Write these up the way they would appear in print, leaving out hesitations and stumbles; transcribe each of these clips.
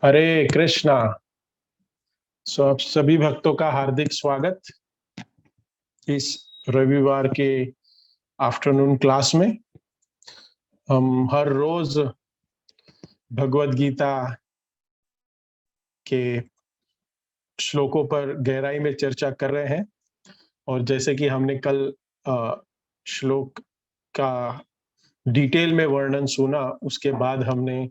हरे कृष्णा। आप सभी भक्तों का हार्दिक स्वागत इस रविवार के आफ्टरनून क्लास में। हम हर रोज भगवत गीता के श्लोकों पर गहराई में चर्चा कर रहे हैं और जैसे कि हमने कल श्लोक का डिटेल में वर्णन सुना, उसके बाद हमने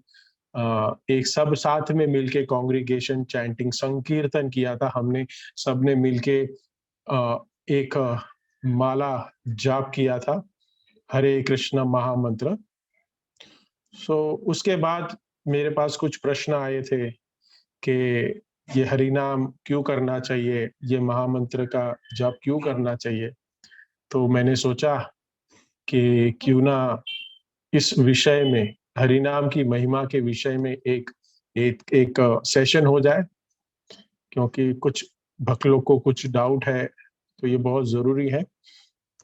एक सब साथ में मिलके कॉन्ग्रीगेशन चैंटिंग संकीर्तन किया था। हमने सबने मिलके एक माला जाप किया था, हरे कृष्ण महामंत्र। उसके बाद मेरे पास कुछ प्रश्न आए थे कि ये हरि नाम क्यों करना चाहिए, ये महामंत्र का जाप क्यों करना चाहिए। तो मैंने सोचा कि क्यों ना इस विषय में, हरि नाम की महिमा के विषय में एक एक एक सेशन हो जाए, क्योंकि कुछ भक्त लोग को कुछ डाउट है। तो ये बहुत जरूरी है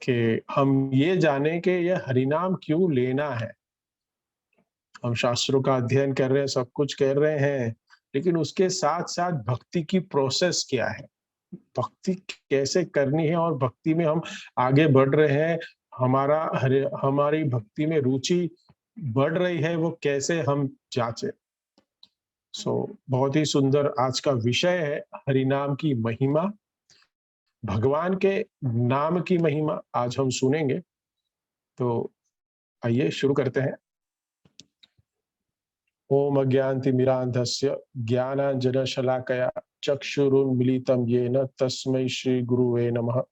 कि हम ये जाने कि ये हरिनाम क्यों लेना है। हम शास्त्रों का अध्ययन कर रहे हैं, सब कुछ कर रहे हैं, लेकिन उसके साथ साथ भक्ति की प्रोसेस क्या है, भक्ति कैसे करनी है और भक्ति में हम आगे बढ़ रहे हैं, हमारी भक्ति में रुचि बढ़ रही है, वो कैसे हम जांचे। बहुत ही सुंदर आज का विषय है, हरिनाम की महिमा, भगवान के नाम की महिमा आज हम सुनेंगे। तो आइए शुरू करते हैं। ओम अज्ञानतिमिरान्धस्य ज्ञानाञ्जनशलाकया चक्षुरुन्मीलितं येन तस्मै श्री गुरुवे नमः।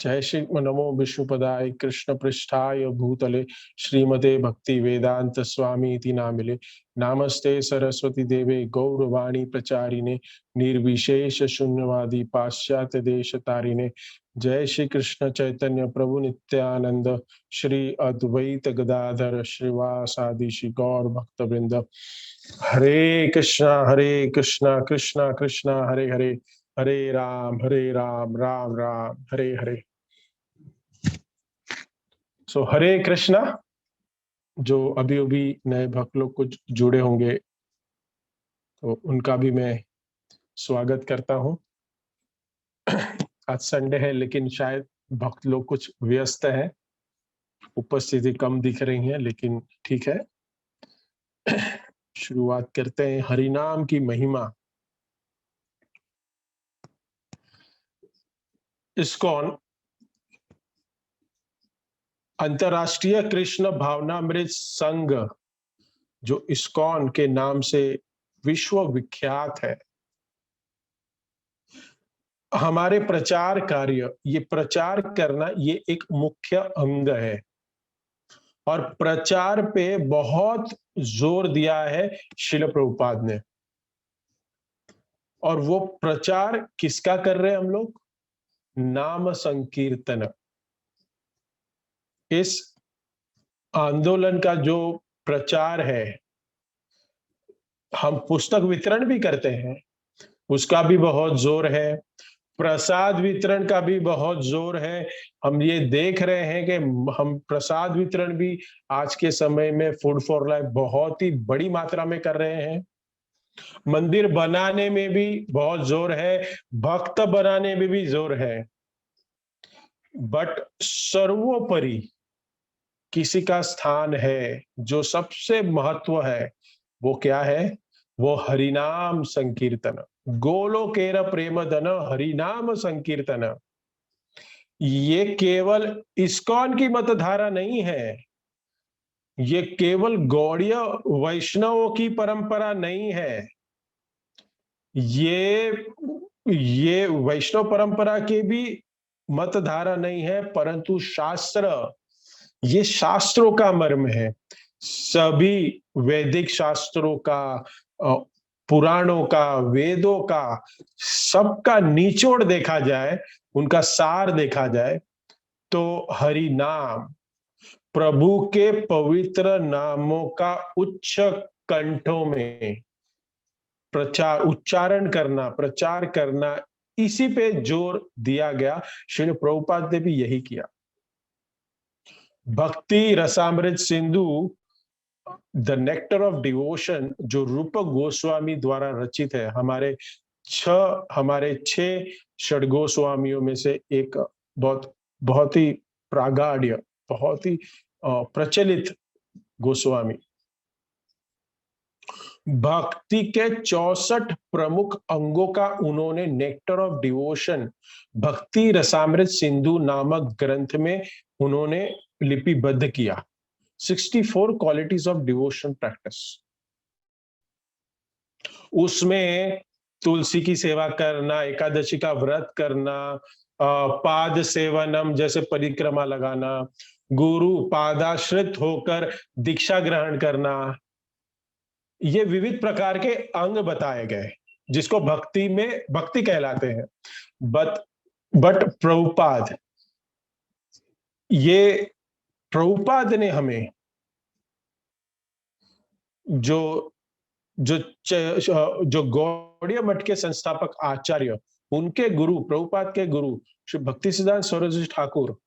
जय श्री नमो विष्णुपदाय कृष्ण पृष्ठाय भूतले श्रीमते भक्ति वेदांत स्वामी इति नामिले। नामस्ते सरस्वती देवे गौरवाणी प्रचारिणे निर्विशेष शून्यवादी पाश्चात्य देश तारिणे। जय श्री कृष्ण चैतन्य प्रभु नित्यानंद श्री अद्वैत गदाधर श्रीवासादि श्री गौर भक्त वृंद। हरे कृष्णा कृष्णा कृष्णा हरे हरे, हरे राम राम राम हरे हरे। हरे कृष्णा। जो अभी अभी नए भक्त लोग कुछ जुड़े होंगे तो उनका भी मैं स्वागत करता हूं। आज संडे है, लेकिन शायद भक्त लोग कुछ व्यस्त है, उपस्थिति कम दिख रही है, लेकिन ठीक है। शुरुआत करते हैं। हरिनाम की महिमा। इस्कॉन अंतरराष्ट्रीय कृष्ण भावनामृत संघ, जो इस्कॉन के नाम से विश्व विख्यात है, हमारे प्रचार कार्य, ये प्रचार करना, ये एक मुख्य अंग है और प्रचार पे बहुत जोर दिया है श्रील प्रभुपाद ने। और वो प्रचार किसका कर रहे हैं हम लोग? नाम संकीर्तन। इस आंदोलन का जो प्रचार है, हम पुस्तक वितरण भी करते हैं, उसका भी बहुत जोर है, प्रसाद वितरण का भी बहुत जोर है। हम ये देख रहे हैं कि हम प्रसाद वितरण भी आज के समय में फूड फॉर लाइफ बहुत ही बड़ी मात्रा में कर रहे हैं। मंदिर बनाने में भी बहुत जोर है, भक्त बनाने में भी जोर है, बट सर्वोपरि किसी का स्थान है जो सबसे महत्व है, वो क्या है? वो हरिनाम संकीर्तन। गोलोकेर प्रेम धन हरिनाम संकीर्तन। ये केवल इस्कॉन की मतधारा नहीं है, ये केवल गौड़ीय वैष्णवों की परंपरा नहीं है, ये वैष्णव परंपरा के भी मतधारा नहीं है, परंतु शास्त्र, ये शास्त्रों का मर्म है। सभी वैदिक शास्त्रों का, पुराणों का, वेदों का, सबका निचोड़ देखा जाए, उनका सार देखा जाए, तो हरि नाम, प्रभु के पवित्र नामों का उच्च कंठों में प्रचार, उच्चारण करना, प्रचार करना, इसी पे जोर दिया गया। श्री प्रभुपाद ने भी यही किया। भक्ति Rasamrita Sindhu the nectar of devotion जो रूप गोस्वामी द्वारा रचित है, हमारे 6 षडगोस्वामियों में से एक बहुत बहुत ही प्रागाढ़, बहुत ही प्रचलित गोस्वामी। भक्ति के 64 प्रमुख अंगों का उन्होंने नेक्टर ऑफ डिवोशन भक्ति रसामृत सिंधु नामक ग्रंथ में उन्होंने लिपिबद्ध किया। 64 क्वालिटीज ऑफ डिवोशन प्रैक्टिस। उसमें तुलसी की सेवा करना, एकादशी का व्रत करना, पाद सेवनम जैसे परिक्रमा लगाना, गुरु पादाश्रित होकर दीक्षा ग्रहण करना, ये विविध प्रकार के अंग बताए गए जिसको भक्ति कहलाते हैं। बट प्रभुपाद ने हमें जो गौड़ीय मठ के संस्थापक आचार्य, उनके गुरु, प्रभुपाद के गुरु श्री भक्तिसिद्धांत सरस्वती ठाकुर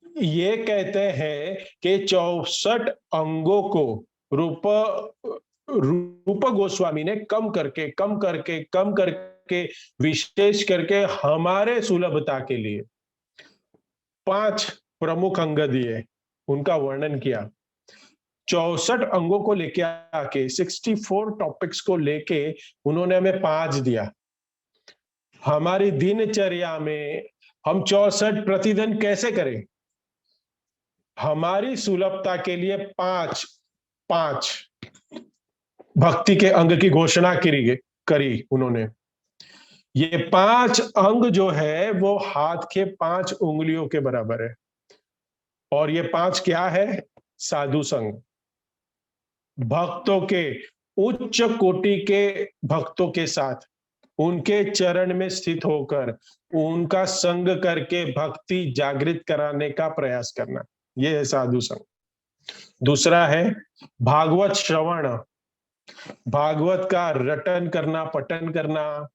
ये कहते हैं कि 64 अंगों को रूप गोस्वामी ने कम करके विशेष करके हमारे सुलभता के लिए 5 प्रमुख अंग दिए, उनका वर्णन किया। 64 अंगों को लेके आके 64 टॉपिक्स को लेके उन्होंने हमें 5 दिया। हमारी दिनचर्या में हम 64 प्रतिदिन कैसे करें? हमारी सुलभता के लिए 5 भक्ति के अंग की घोषणा करी उन्होंने। ये 5 अंग जो है वो हाथ के 5 उंगलियों के बराबर है। और ये 5 क्या है? साधु संग, भक्तों के, उच्च कोटि के भक्तों के साथ उनके चरण में स्थित होकर उनका संग करके भक्ति जागृत कराने का प्रयास करना, ये है साधु संग। दूसरा है भागवत श्रवण, भागवत का रटन करना, पठन करना,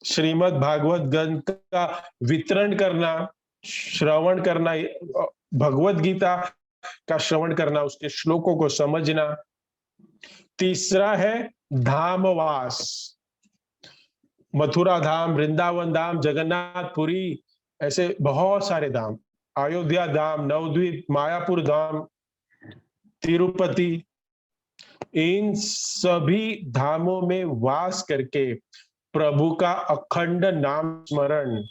श्रीमद् भागवत ग्रंथ का वितरण करना, श्रवण करना, भगवत गीता का श्रवण करना, उसके श्लोकों को समझना। तीसरा है धामवास, मथुरा धाम, वृंदावन धाम, जगन्नाथपुरी, ऐसे बहुत सारे धाम, अयोध्या धाम, नवद्वीप, मायापुर धाम, तिरुपति, इन सभी धामों में वास करके प्रभु का अखंड नाम स्मरण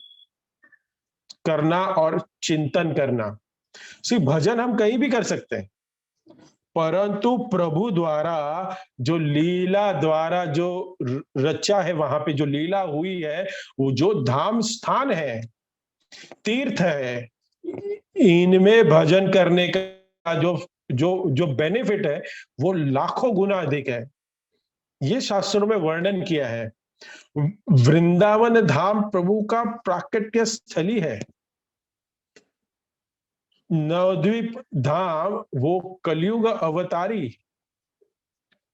करना और चिंतन करना। सिर्फ भजन हम कहीं भी कर सकते हैं, परंतु प्रभु द्वारा जो लीला द्वारा जो रचा है, वहां पे जो लीला हुई है, वो जो धाम स्थान है, तीर्थ है, इनमें भजन करने का जो बेनिफिट है वो लाखों गुना अधिक है। ये शास्त्रों में वर्णन किया है। वृंदावन धाम प्रभु का प्राकट्य स्थली है। नवद्वीप धाम वो कलयुग अवतारी,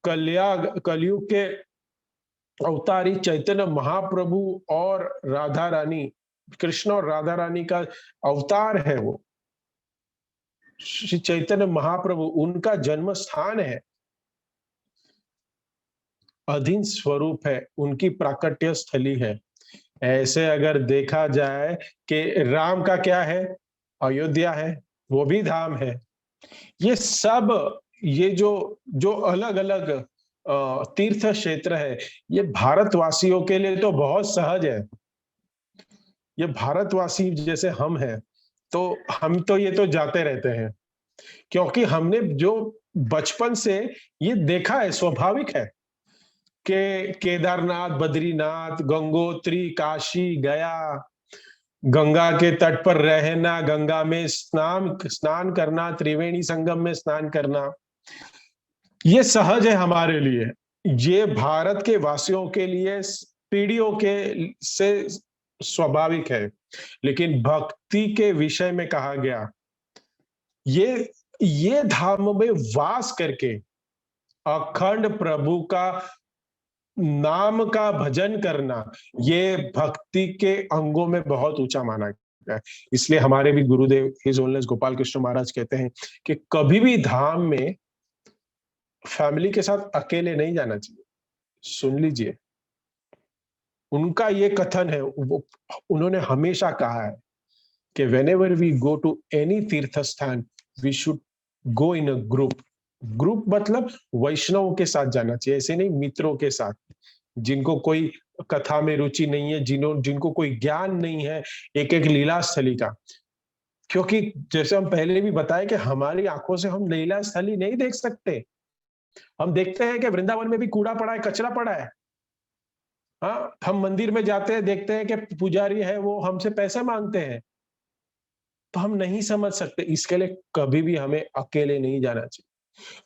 कलयुग के अवतारी चैतन्य महाप्रभु और राधा रानी, कृष्ण और राधा रानी का अवतार है वो। श्री चैतन्य महाप्रभु उनका जन्म स्थान है, अधीन स्वरूप है, उनकी प्राकट्य स्थली है। ऐसे अगर देखा जाए कि राम का क्या है? अयोध्या है, वो भी धाम है। ये सब ये जो अलग अलग तीर्थ क्षेत्र है, ये भारतवासियों के लिए तो बहुत सहज है। ये भारतवासी जैसे हम हैं, तो हम तो ये तो जाते रहते हैं, क्योंकि हमने जो बचपन से ये देखा है, स्वाभाविक है कि केदारनाथ, बद्रीनाथ, गंगोत्री, काशी, गया, गंगा के तट पर रहना, गंगा में स्नान करना, त्रिवेणी संगम में स्नान करना, ये सहज है हमारे लिए। ये भारत के वासियों के लिए पीढ़ियों के से स्वाभाविक है। लेकिन भक्ति के विषय में कहा गया, ये धाम में वास करके अखंड प्रभु का नाम का भजन करना, ये भक्ति के अंगों में बहुत ऊंचा माना है। इसलिए हमारे भी गुरुदेव हिज होलीनेस गोपाल कृष्ण महाराज कहते हैं कि कभी भी धाम में फैमिली के साथ अकेले नहीं जाना चाहिए। सुन लीजिए, उनका ये कथन है, वो उन्होंने हमेशा कहा है कि whenever we go to any तीर्थ स्थान we should go in a group. Group मतलब वैष्णवों के साथ जाना चाहिए, ऐसे नहीं मित्रों के साथ, जिनको कोई कथा में रुचि नहीं है, जिनको कोई ज्ञान नहीं है एक एक लीला स्थली का। क्योंकि जैसे हम पहले भी बताए कि हमारी आंखों से हम लीला स्थली नहीं देख सकते। हम देखते हैं कि वृंदावन में भी कूड़ा पड़ा है, कचरा पड़ा है। हाँ, हम मंदिर में जाते हैं, देखते हैं कि पुजारी है वो हमसे पैसे मांगते हैं। तो हम नहीं समझ सकते, इसके लिए कभी भी हमें अकेले नहीं जाना चाहिए।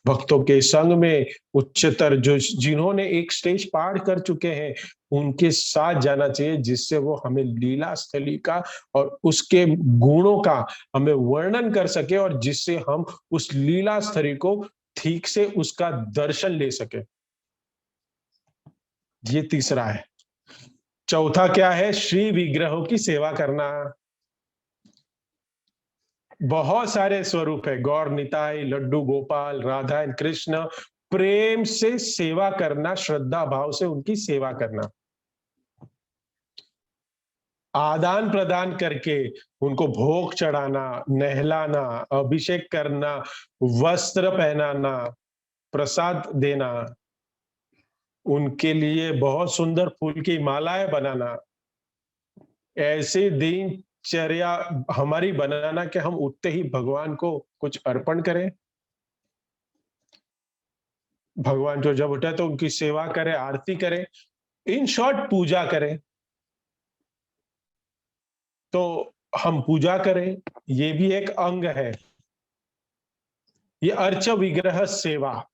भक्तों के संग में उच्चतर जो जिन्होंने एक स्टेज पार कर चुके हैं, उनके साथ जाना चाहिए, जिससे वो हमें लीला स्थली का और उसके गुणों का हमें वर्णन कर सके और जिससे हम उस लीला स्थली को ठीक से उसका दर्शन ले सके। ये तीसरा है। चौथा क्या है? श्री विग्रहों की सेवा करना। बहुत सारे स्वरूप है, गौर निताई, लड्डू गोपाल, राधा एंड कृष्ण। प्रेम से सेवा करना, श्रद्धा भाव से उनकी सेवा करना, आदान प्रदान करके उनको भोग चढ़ाना, नहलाना, अभिषेक करना, वस्त्र पहनाना, प्रसाद देना, उनके लिए बहुत सुंदर फूल की मालाएं बनाना, ऐसे दिनचर्या हमारी बनाना कि हम उठते ही भगवान को कुछ अर्पण करें। भगवान जो जब उठे तो उनकी सेवा करें, आरती करें, इन शॉर्ट पूजा करें। तो हम पूजा करें, ये भी एक अंग है। ये अर्च विग्रह सेवा,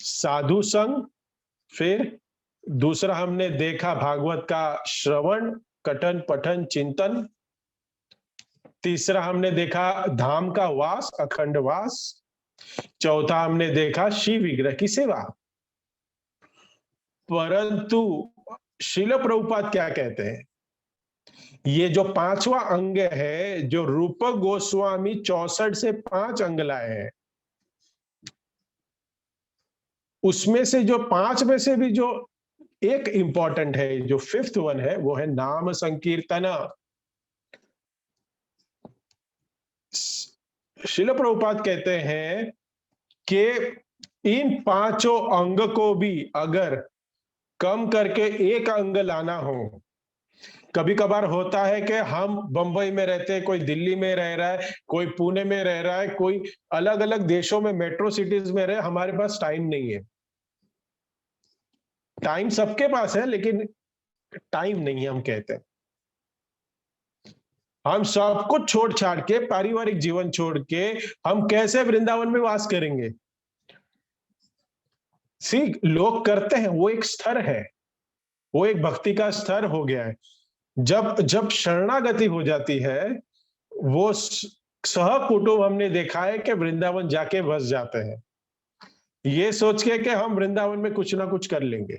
साधु संग, फिर दूसरा हमने देखा भागवत का श्रवण, कथन, पठन, चिंतन। तीसरा हमने देखा धाम का वास, अखंड वास। चौथा हमने देखा शिव विग्रह की सेवा। परंतु श्रील प्रभुपाद क्या कहते हैं? ये जो पांचवा अंग है, जो रूपक गोस्वामी 64 से 5 अंग लाए हैं, उसमें से जो 5 में से भी जो एक इंपॉर्टेंट है, जो फिफ्थ वन है, वो है नाम संकीर्तन। श्रील प्रभुपाद कहते हैं कि इन पांचों अंग को भी अगर कम करके एक अंग लाना हो, कभी कभार होता है कि हम बंबई में रहते हैं, कोई दिल्ली में रह रहा है, कोई पुणे में रह रहा है, कोई अलग अलग देशों में मेट्रो सिटीज में रहे, हमारे पास टाइम नहीं है। टाइम सबके पास है, लेकिन टाइम नहीं है, हम कहते हैं। हम सब कुछ छोड़ छाड़ के, पारिवारिक जीवन छोड़ के हम कैसे वृंदावन में वास करेंगे? सी, लोग करते हैं, वो एक स्तर है, वो एक भक्ति का स्तर हो गया है। जब जब शरणागति हो जाती है, वो सह कुटुंब हमने देखा है कि वृंदावन जाके बस जाते हैं, ये सोच के कि हम वृंदावन में कुछ ना कुछ कर लेंगे,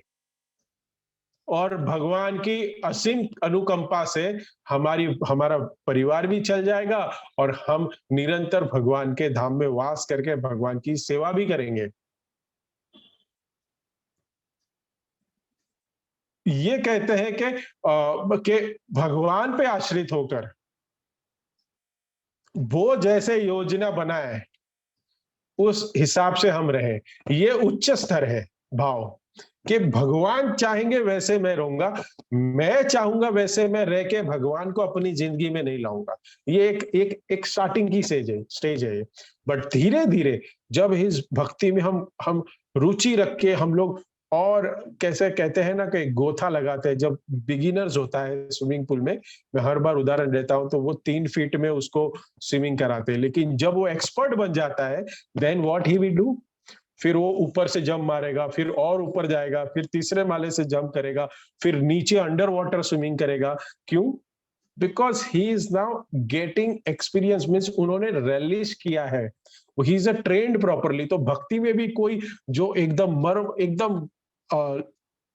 और भगवान की असीम अनुकंपा से हमारा परिवार भी चल जाएगा और हम निरंतर भगवान के धाम में वास करके भगवान की सेवा भी करेंगे। ये कहते हैं कि भगवान पे आश्रित होकर वो जैसे योजना बनाए उस हिसाब से हम रहें। ये उच्च स्तर है भाव, कि भगवान चाहेंगे वैसे मैं रहूंगा, मैं चाहूंगा वैसे मैं रह के भगवान को अपनी जिंदगी में नहीं लाऊंगा। ये एक स्टार्टिंग की स्टेज है ये। बट धीरे धीरे जब इस भक्ति में हम रुचि रख के हम लोग, और कैसे कहते हैं ना कि गोथा लगाते हैं, जब बिगिनर्स होता है स्विमिंग पूल में, मैं हर बार उदाहरण देता हूं, तो वो 3 फीट में उसको स्विमिंग कराते हैं, लेकिन जब वो एक्सपर्ट बन जाता है, then what he will do, फिर वो ऊपर से जंप मारेगा, फिर और ऊपर जाएगा, फिर तीसरे माले से जंप करेगा, फिर नीचे अंडर वाटर स्विमिंग करेगा। क्यों? Because he is now getting experience, means उन्होंने रिलीज किया है, he is a trend properly. तो भक्ति में भी कोई जो एकदम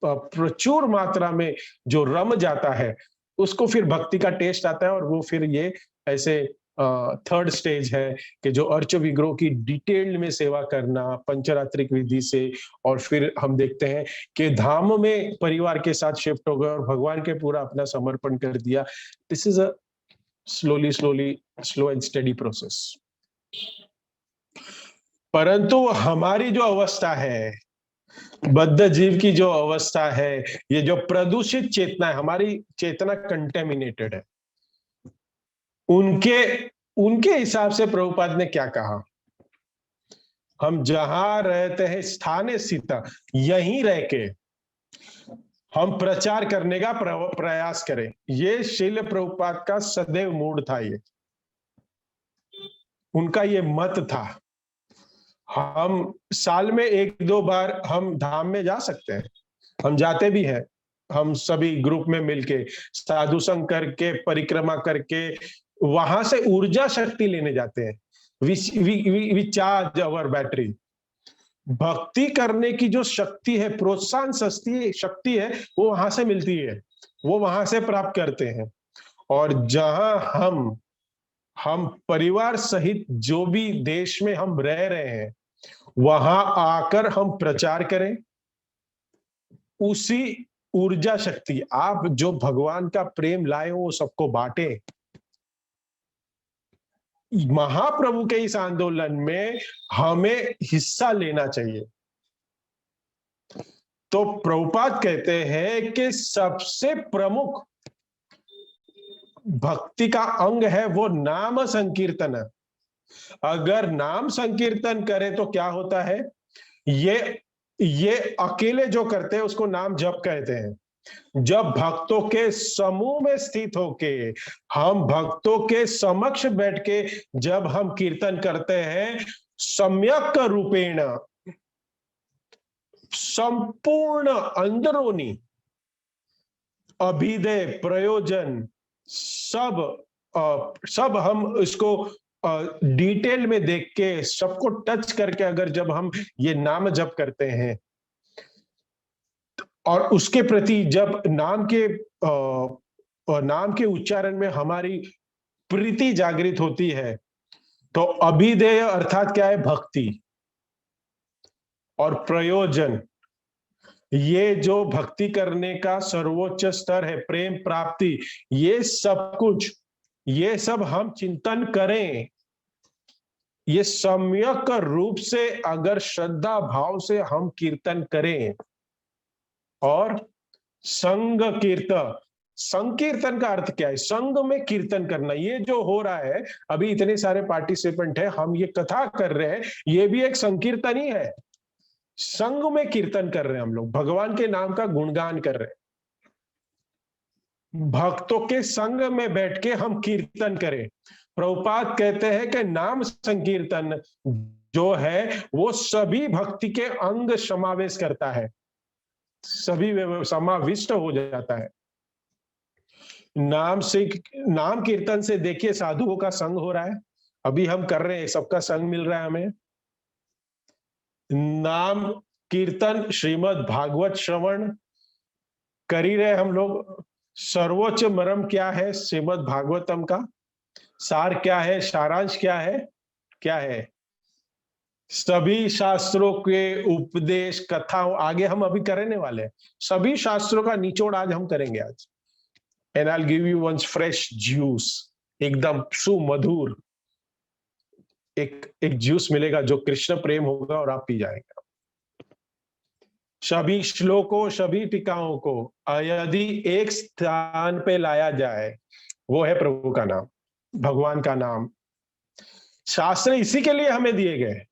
प्रचुर मात्रा में जो रम जाता है, उसको फिर भक्ति का टेस्ट आता है, और वो फिर ये ऐसे थर्ड स्टेज है कि जो अर्च विग्रह की डिटेल में सेवा करना पंचरात्रिक विधि से, और फिर हम देखते हैं कि धाम में परिवार के साथ शिफ्ट हो गए और भगवान के पूरा अपना समर्पण कर दिया। This is a slowly slowly slow and steady process. परंतु हमारी जो अवस्था है, बद्ध जीव की जो अवस्था है, ये जो प्रदूषित चेतना है, हमारी चेतना कंटेमिनेटेड है। उनके उनके हिसाब से प्रभुपाद ने क्या कहा, हम जहां रहते हैं स्थाने स्थित, यहीं रह के हम प्रचार करने का प्रयास करें। ये शील प्रभुपाद का सदैव मूड था, ये उनका ये मत था। हम साल में 1-2 बार हम धाम में जा सकते हैं, हम जाते भी हैं, हम सभी ग्रुप में मिलके साधु संग करके परिक्रमा करके वहां से ऊर्जा शक्ति लेने जाते हैं। We charge our battery. भक्ति करने की जो शक्ति है, प्रोत्साहन शक्ति है, वो वहां से मिलती है, वो वहां से प्राप्त करते हैं। और जहां हम परिवार सहित जो भी देश में हम रह रहे हैं, वहां आकर हम प्रचार करें, उसी ऊर्जा शक्ति, आप जो भगवान का प्रेम लाए हो वो सबको बांटे। महाप्रभु के इस आंदोलन में हमें हिस्सा लेना चाहिए। तो प्रभुपाद कहते हैं कि सबसे प्रमुख भक्ति का अंग है वो नाम संकीर्तन। अगर नाम संकीर्तन करें तो क्या होता है, ये अकेले जो करते हैं उसको नाम जप कहते हैं। जब भक्तों के समूह में स्थित होके, हम भक्तों के समक्ष बैठ के जब हम कीर्तन करते हैं, सम्यक रूपेण संपूर्ण अंदरूनी अभिदय प्रयोजन सब हम इसको डिटेल में देख के सबको टच करके अगर जब हम ये नाम जप करते हैं, और उसके प्रति जब नाम के उच्चारण में हमारी प्रीति जागृत होती है, तो अभिधेय अर्थात क्या है, भक्ति, और प्रयोजन, ये जो भक्ति करने का सर्वोच्च स्तर है, प्रेम प्राप्ति, ये सब कुछ, ये सब हम चिंतन करें, ये सम्यक रूप से अगर श्रद्धा भाव से हम कीर्तन करें, और संग कीर्तन, संकीर्तन का अर्थ क्या है, संग में कीर्तन करना। ये जो हो रहा है, अभी इतने सारे पार्टिसिपेंट हैं, हम ये कथा कर रहे हैं, ये भी एक संकीर्तन ही है। संग में कीर्तन कर रहे हैं, हम लोग भगवान के नाम का गुणगान कर रहे हैं। भक्तों के संग में बैठ के हम कीर्तन करें। प्रभुपाद कहते हैं कि नाम संकीर्तन जो है वो सभी भक्ति के अंग समावेश करता है, सभी समाविष्ट हो जाता है। नाम कीर्तन से देखिए साधुओं का संग हो रहा है, अभी हम कर रहे हैं, सबका संग मिल रहा है हमें। नाम कीर्तन श्रीमद् भागवत श्रवण कर ही रहे हम लोग। सर्वोच्च मर्म क्या है श्रीमद् भागवतम का, सार क्या है, सारांश क्या है, सभी शास्त्रों के उपदेश कथाओं, आगे हम अभी करने वाले हैं, सभी शास्त्रों का निचोड़ आज हम करेंगे आज। And I will give you one fresh juice, एकदम सुमधुर एक जूस मिलेगा जो कृष्ण प्रेम होगा, और आप पी जाएंगे। सभी श्लोकों, सभी टीकाओं को यदि एक स्थान पे लाया जाए, वो है प्रभु का नाम, भगवान का नाम। शास्त्र इसी के लिए हमें दिए गए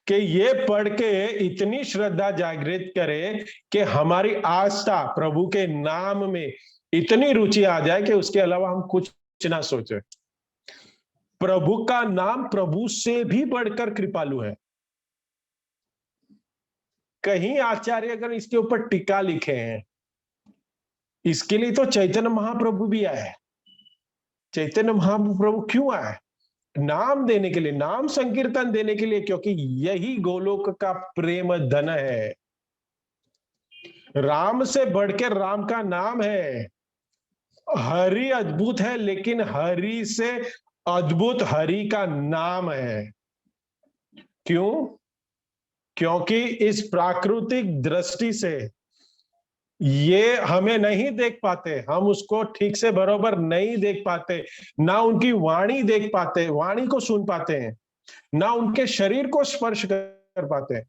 कि ये पढ़ के इतनी श्रद्धा जागृत करे कि हमारी आस्था प्रभु के नाम में इतनी रुचि आ जाए कि उसके अलावा हम कुछ ना सोचे। प्रभु का नाम प्रभु से भी बढ़कर कृपालु है। कहीं आचार्य अगर इसके ऊपर टीका लिखे हैं, इसके लिए तो चैतन्य महाप्रभु भी आए। चैतन्य महाप्रभु क्यों आए? नाम देने के लिए, नाम संकीर्तन देने के लिए, क्योंकि यही गोलोक का प्रेम धन है। राम से बढ़कर राम का नाम है, हरि अद्भुत है, लेकिन हरि से अद्भुत हरि का नाम है। क्यों? क्योंकि इस प्राकृतिक दृष्टि से ये हमें नहीं देख पाते, हम उसको ठीक से बरोबर नहीं देख पाते, ना उनकी वाणी देख पाते, वाणी को सुन पाते हैं, ना उनके शरीर को स्पर्श कर पाते हैं।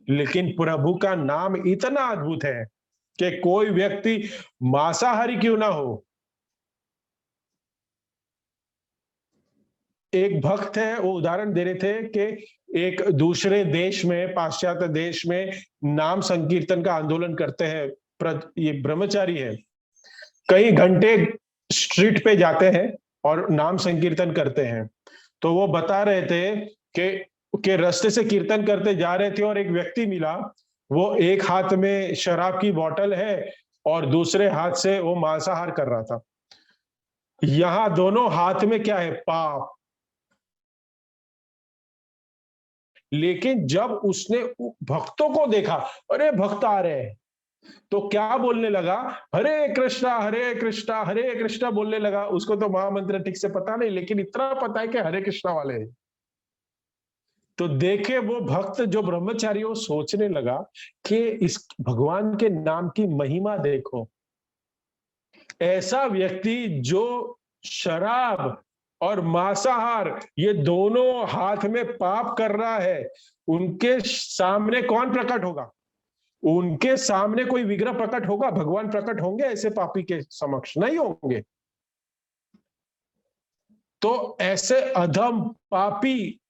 लेकिन प्रभु का नाम इतना अद्भुत है कि कोई व्यक्ति मांसाहारी क्यों ना हो, एक भक्त है, वो उदाहरण दे रहे थे कि एक दूसरे देश में, पाश्चात्य देश में नाम संकीर्तन का आंदोलन करते हैं। ये ब्रह्मचारी है, कई घंटे स्ट्रीट पे जाते हैं और नाम संकीर्तन करते हैं। तो वो बता रहे थे कि रास्ते से कीर्तन करते जा रहे थे और एक व्यक्ति मिला, वो एक हाथ में शराब की बोतल है और दूसरे हाथ से वो मांसाहार कर रहा था। यहाँ दोनों हाथ में क्या है? पाप। लेकिन जब उसने भक्तों को देखा, अरे भक्त आ रहे हैं, तो क्या बोलने लगा? हरे कृष्णा हरे कृष्णा हरे कृष्णा बोलने लगा। उसको तो महामंत्र ठीक से पता नहीं, लेकिन इतना पता है कि हरे कृष्णा वाले हैं। तो देखे वो भक्त जो ब्रह्मचारी, वो सोचने लगा कि इस भगवान के नाम की महिमा देखो। ऐसा व्यक्ति जो शराब और मांसाहार ये दोनों हाथ में पाप कर रहा है, उनके सामने कौन प्रकट होगा? उनके सामने कोई विग्रह प्रकट होगा? भगवान प्रकट होंगे ऐसे पापी के समक्ष? नहीं होंगे। तो ऐसे अधम पापी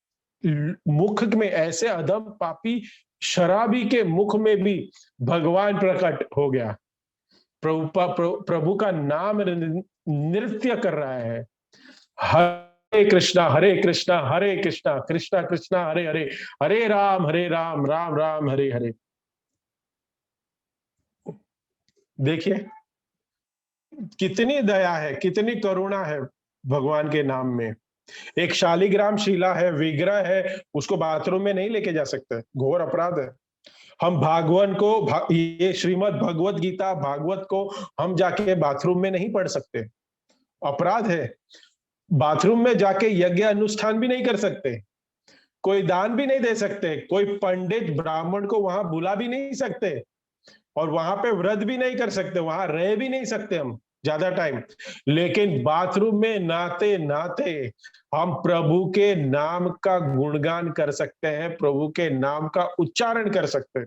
मुख में, ऐसे अधम पापी शराबी के मुख में भी भगवान प्रकट हो गया। प्रभु का नाम नृत्य कर रहा है। हरे कृष्णा हरे कृष्णा कृष्णा कृष्णा हरे हरे, हरे राम राम राम हरे हरे। देखिए कितनी दया है, कितनी करुणा है भगवान के नाम में। एक शालिग्राम शिला है, विग्रह है, उसको बाथरूम में नहीं लेके जा सकते, घोर अपराध है। हम भागवन को ये श्रीमद् भगवत गीता भागवत को हम जाके बाथरूम में नहीं पढ़ सकते, अपराध है। बाथरूम में जाके यज्ञ अनुष्ठान भी नहीं कर सकते, कोई दान भी नहीं दे सकते, कोई पंडित ब्राह्मण को वहां बुला भी नहीं सकते, और वहां पे व्रत भी नहीं कर सकते, वहां रह भी नहीं सकते हम ज्यादा टाइम। लेकिन बाथरूम में नाते नाते हम प्रभु के नाम का गुणगान कर सकते हैं, प्रभु के नाम का उच्चारण कर सकते हैं।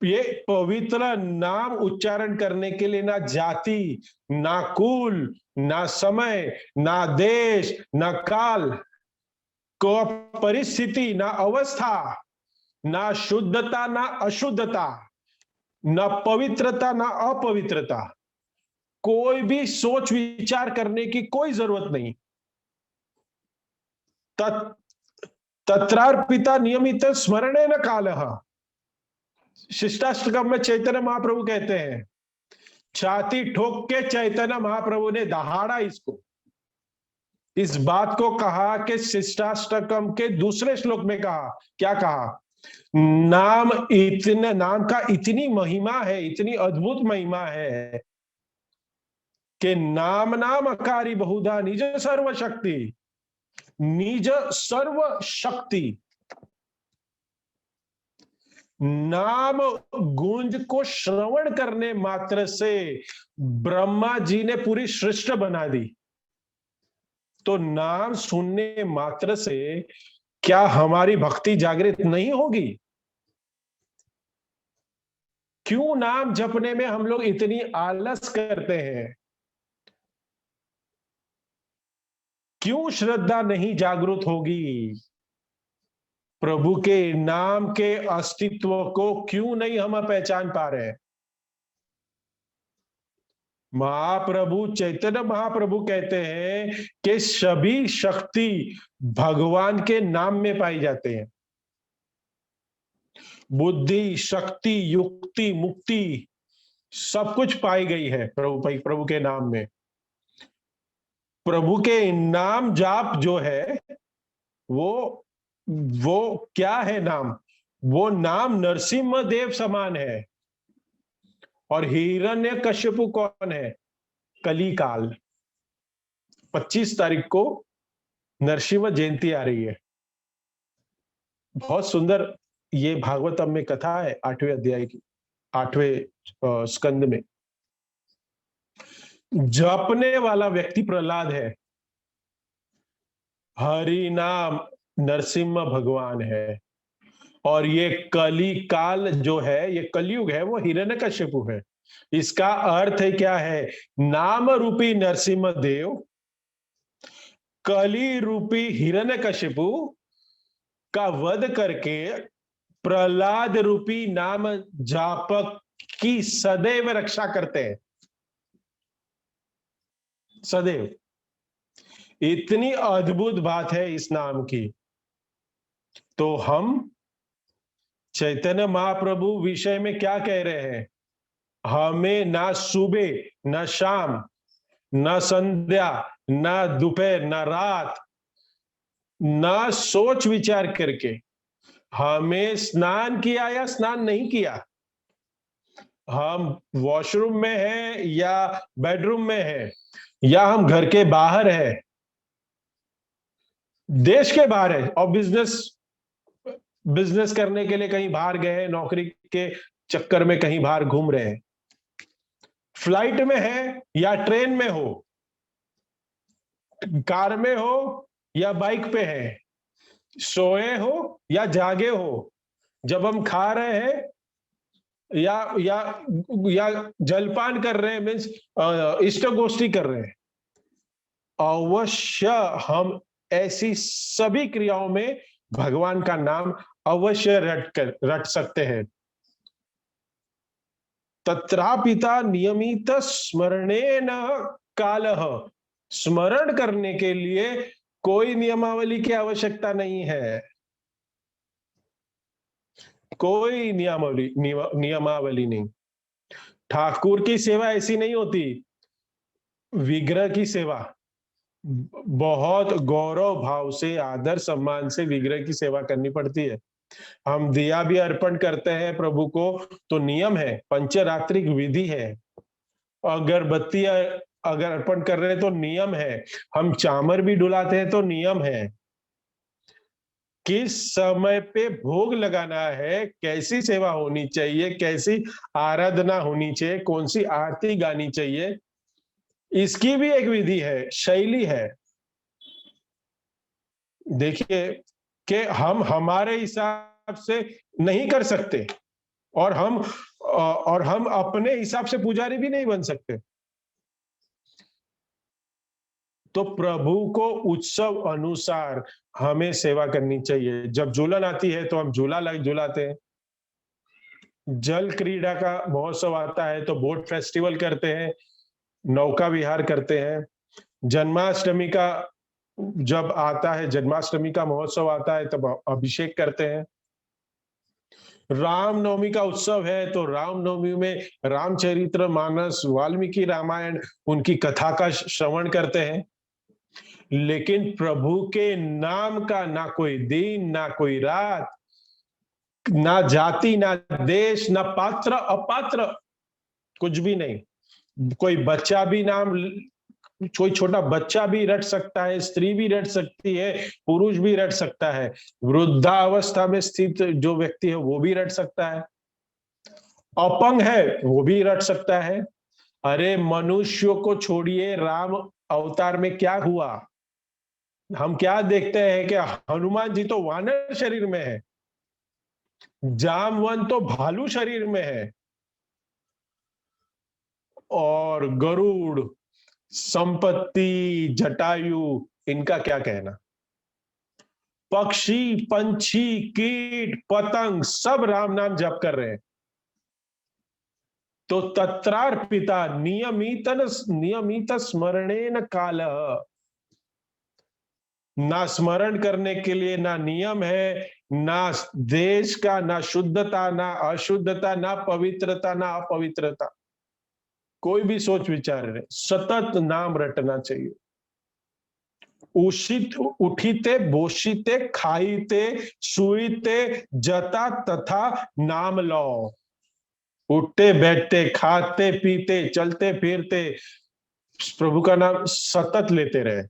ये पवित्र नाम उच्चारण करने के लिए ना जाति, ना कुल, ना समय, ना देश, ना काल, को परिस्थिति, ना अवस्था, ना शुद्धता ना अशुद्धता, ना पवित्रता ना अपवित्रता, कोई भी सोच विचार करने की कोई जरूरत नहीं। तत्रार्पिता नियमित स्मरणे न कालः। शिष्टाष्टकम में चैतन्य महाप्रभु कहते हैं, छाती ठोक के चैतन्य महाप्रभु ने दहाड़ा इसको, इस बात को कहा कि शिष्टाष्टकम के दूसरे श्लोक में कहा, क्या कहा? नाम का इतनी महिमा है, इतनी अद्भुत महिमा है कि नाम नाम अकारी बहुधा निज सर्व शक्ति, निज सर्व शक्ति। नाम गुंज को श्रवण करने मात्र से ब्रह्मा जी ने पूरी सृष्टि बना दी। तो नाम सुनने मात्र से क्या हमारी भक्ति जागृत नहीं होगी? क्यों नाम जपने में हम लोग इतनी आलस करते हैं? क्यों श्रद्धा नहीं जागृत होगी? प्रभु के नाम के अस्तित्व को क्यों नहीं हम पहचान पा रहे हैं? महाप्रभु चैतन्य महाप्रभु कहते हैं कि सभी शक्ति भगवान के नाम में पाई जाते हैं। बुद्धि, शक्ति, युक्ति, मुक्ति सब कुछ पाई गई है प्रभु के नाम में। प्रभु के नाम जाप जो है वो क्या है नाम? वो नाम नरसिम्हा देव समान है। और हिरण्यकश्यपु कौन है? कलिकाल। 25 तारीख को नरसिंह जयंती आ रही है। बहुत सुंदर ये भागवतम में कथा है, 8वें अध्याय की, 8वें स्कंद में। जपने वाला व्यक्ति प्रहलाद है, हरि नाम नरसिंह भगवान है, और ये कली काल जो है, ये कलयुग है, वो हिरण्यकश्यपु है। इसका अर्थ है क्या है? नाम रूपी नरसिंह देव कली रूपी हिरण्यकश्यपु का वध करके प्रहलाद रूपी नाम जापक की सदैव रक्षा करते हैं, सदैव। इतनी अद्भुत बात है इस नाम की। तो हम चैतन्य महाप्रभु विषय में क्या कह रहे हैं? हमें ना सुबह न शाम, न संध्या, न दोपहर, न रात, न सोच विचार करके, हमें स्नान किया या स्नान नहीं किया, हम वॉशरूम में हैं या बेडरूम में हैं, या हम घर के बाहर हैं, देश के बाहर है, और बिजनेस करने के लिए कहीं बाहर गए हैं, नौकरी के चक्कर में कहीं बाहर घूम रहे हैं, फ्लाइट में है या ट्रेन में हो, कार में हो या बाइक पे है, सोए हो या जागे हो, जब हम खा रहे हैं या या या जलपान कर रहे हैं, मीन्स इष्ट गोष्ठी कर रहे हैं, अवश्य हम ऐसी सभी क्रियाओं में भगवान का नाम अवश्य रट सकते हैं। तत्रापिता नियमित स्मरणेन कालः, स्मरण करने के लिए कोई नियमावली की आवश्यकता नहीं है, कोई नियमावली नहीं। ठाकुर की सेवा ऐसी नहीं होती, विग्रह की सेवा बहुत गौरव भाव से, आदर सम्मान से विग्रह की सेवा करनी पड़ती है। हम दिया भी अर्पण करते हैं प्रभु को तो नियम है, पंचरात्रिक विधि है। अगरबत्ती अगर अर्पण कर रहे हैं तो नियम है। हम चामर भी डुलाते हैं तो नियम है। किस समय पे भोग लगाना है, कैसी सेवा होनी चाहिए, कैसी आराधना होनी चाहिए, कौन सी आरती गानी चाहिए, इसकी भी एक विधि है, शैली है। देखिए कि हम हमारे हिसाब से नहीं कर सकते, और हम अपने हिसाब से पुजारी भी नहीं बन सकते। तो प्रभु को उत्सव अनुसार हमें सेवा करनी चाहिए। जब झूलन आती है तो हम झूलाते हैं, जल क्रीड़ा का महोत्सव आता है तो बोट फेस्टिवल करते हैं, नौका विहार करते हैं। जन्माष्टमी का जब आता है, जन्माष्टमी का महोत्सव आता है तब अभिषेक करते हैं। रामनवमी का उत्सव है तो रामनवमी में रामचरित्र मानस, वाल्मीकि रामायण, उनकी कथा का श्रवण करते हैं। लेकिन प्रभु के नाम का ना कोई दिन, ना कोई रात, ना जाति, ना देश, ना पात्र अपात्र, कुछ भी नहीं। कोई बच्चा भी नाम, कोई छोटा बच्चा भी रट सकता है, स्त्री भी रट सकती है, पुरुष भी रट सकता है, वृद्धावस्था में स्थित जो व्यक्ति है वो भी रट सकता है, अपंग है वो भी रट सकता है। अरे मनुष्यों को छोड़िए, राम अवतार में क्या हुआ? हम क्या देखते हैं कि हनुमान जी तो वानर शरीर में है, जामवन तो भालू शरीर में है, और गरुड़, संपत्ति, जटायु, इनका क्या कहना? पक्षी, पंछी, कीट, पतंग सब राम नाम जप कर रहे हैं। तो तत्रार्पिता नियमित स्मरणेन कालः, ना स्मरण करने के लिए ना नियम है, ना देश का, ना शुद्धता, ना अशुद्धता, ना पवित्रता, ना अपवित्रता, कोई भी सोच विचार नहीं, सतत नाम रटना चाहिए। उठीते, बोशीते, खाईते, सुईते, जता तथा नाम लो। उठते बैठते, खाते पीते, चलते फिरते प्रभु का नाम सतत लेते रहे।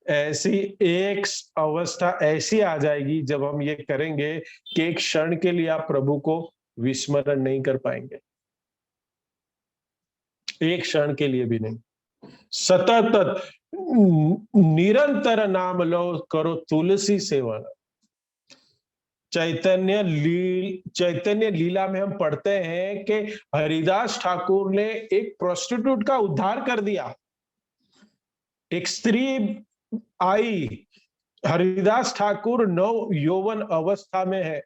ऐसी एक अवस्था ऐसी आ जाएगी जब हम ये करेंगे कि एक क्षण के लिए आप प्रभु को विस्मरण नहीं कर पाएंगे, एक क्षण के लिए भी नहीं। सतत निरंतर नाम लो, करो तुलसी सेवन। चैतन्य लीला में हम पढ़ते हैं कि हरिदास ठाकुर ने एक प्रोस्टिट्यूट का उद्धार कर दिया। एक स्त्री आई, हरिदास ठाकुर नव यौवन अवस्था में है,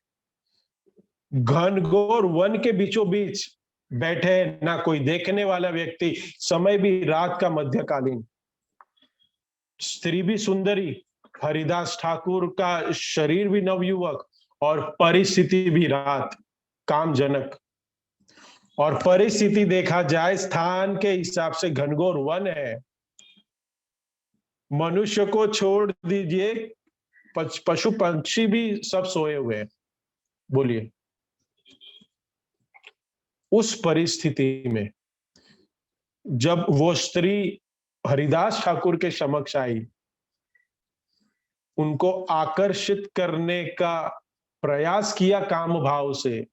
घनघोर वन के बीचों बीच बैठे, ना कोई देखने वाला व्यक्ति, समय भी रात का मध्यकालीन, स्त्री भी सुंदरी, हरिदास ठाकुर का शरीर भी नवयुवक और परिस्थिति भी रात कामजनक। और परिस्थिति देखा जाए स्थान के हिसाब से घनघोर वन है। मनुष्य को छोड़ दीजिए, पशु पक्षी भी सब सोए हुए हैं। बोलिए, उस परिस्थिति में जब वो स्त्री हरिदास ठाकुर के समक्ष आई, उनको आकर्षित करने का प्रयास किया काम भाव से,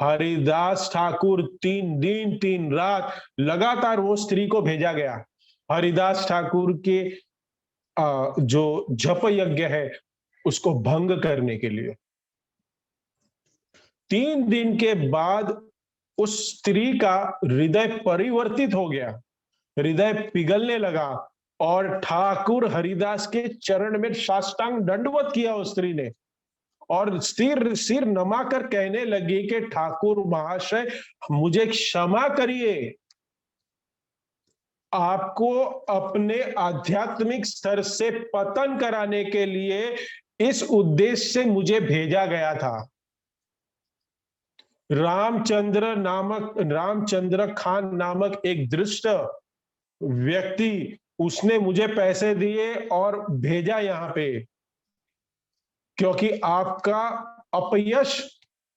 हरिदास ठाकुर 3 दिन 3 रात लगातार वो स्त्री को भेजा गया हरिदास ठाकुर के जो जप यज्ञ है उसको भंग करने के लिए। 3 दिन के बाद उस स्त्री का हृदय परिवर्तित हो गया, हृदय पिघलने लगा और ठाकुर हरिदास के चरण में साष्टांग दंडवत किया उस स्त्री ने और सिर नमाकर कहने लगी कि ठाकुर महाशय मुझे क्षमा करिए, आपको अपने आध्यात्मिक स्तर से पतन कराने के लिए इस उद्देश्य से मुझे भेजा गया था। रामचंद्र खान नामक एक दृष्ट व्यक्ति, उसने मुझे पैसे दिए और भेजा यहाँ पे, क्योंकि आपका अपयश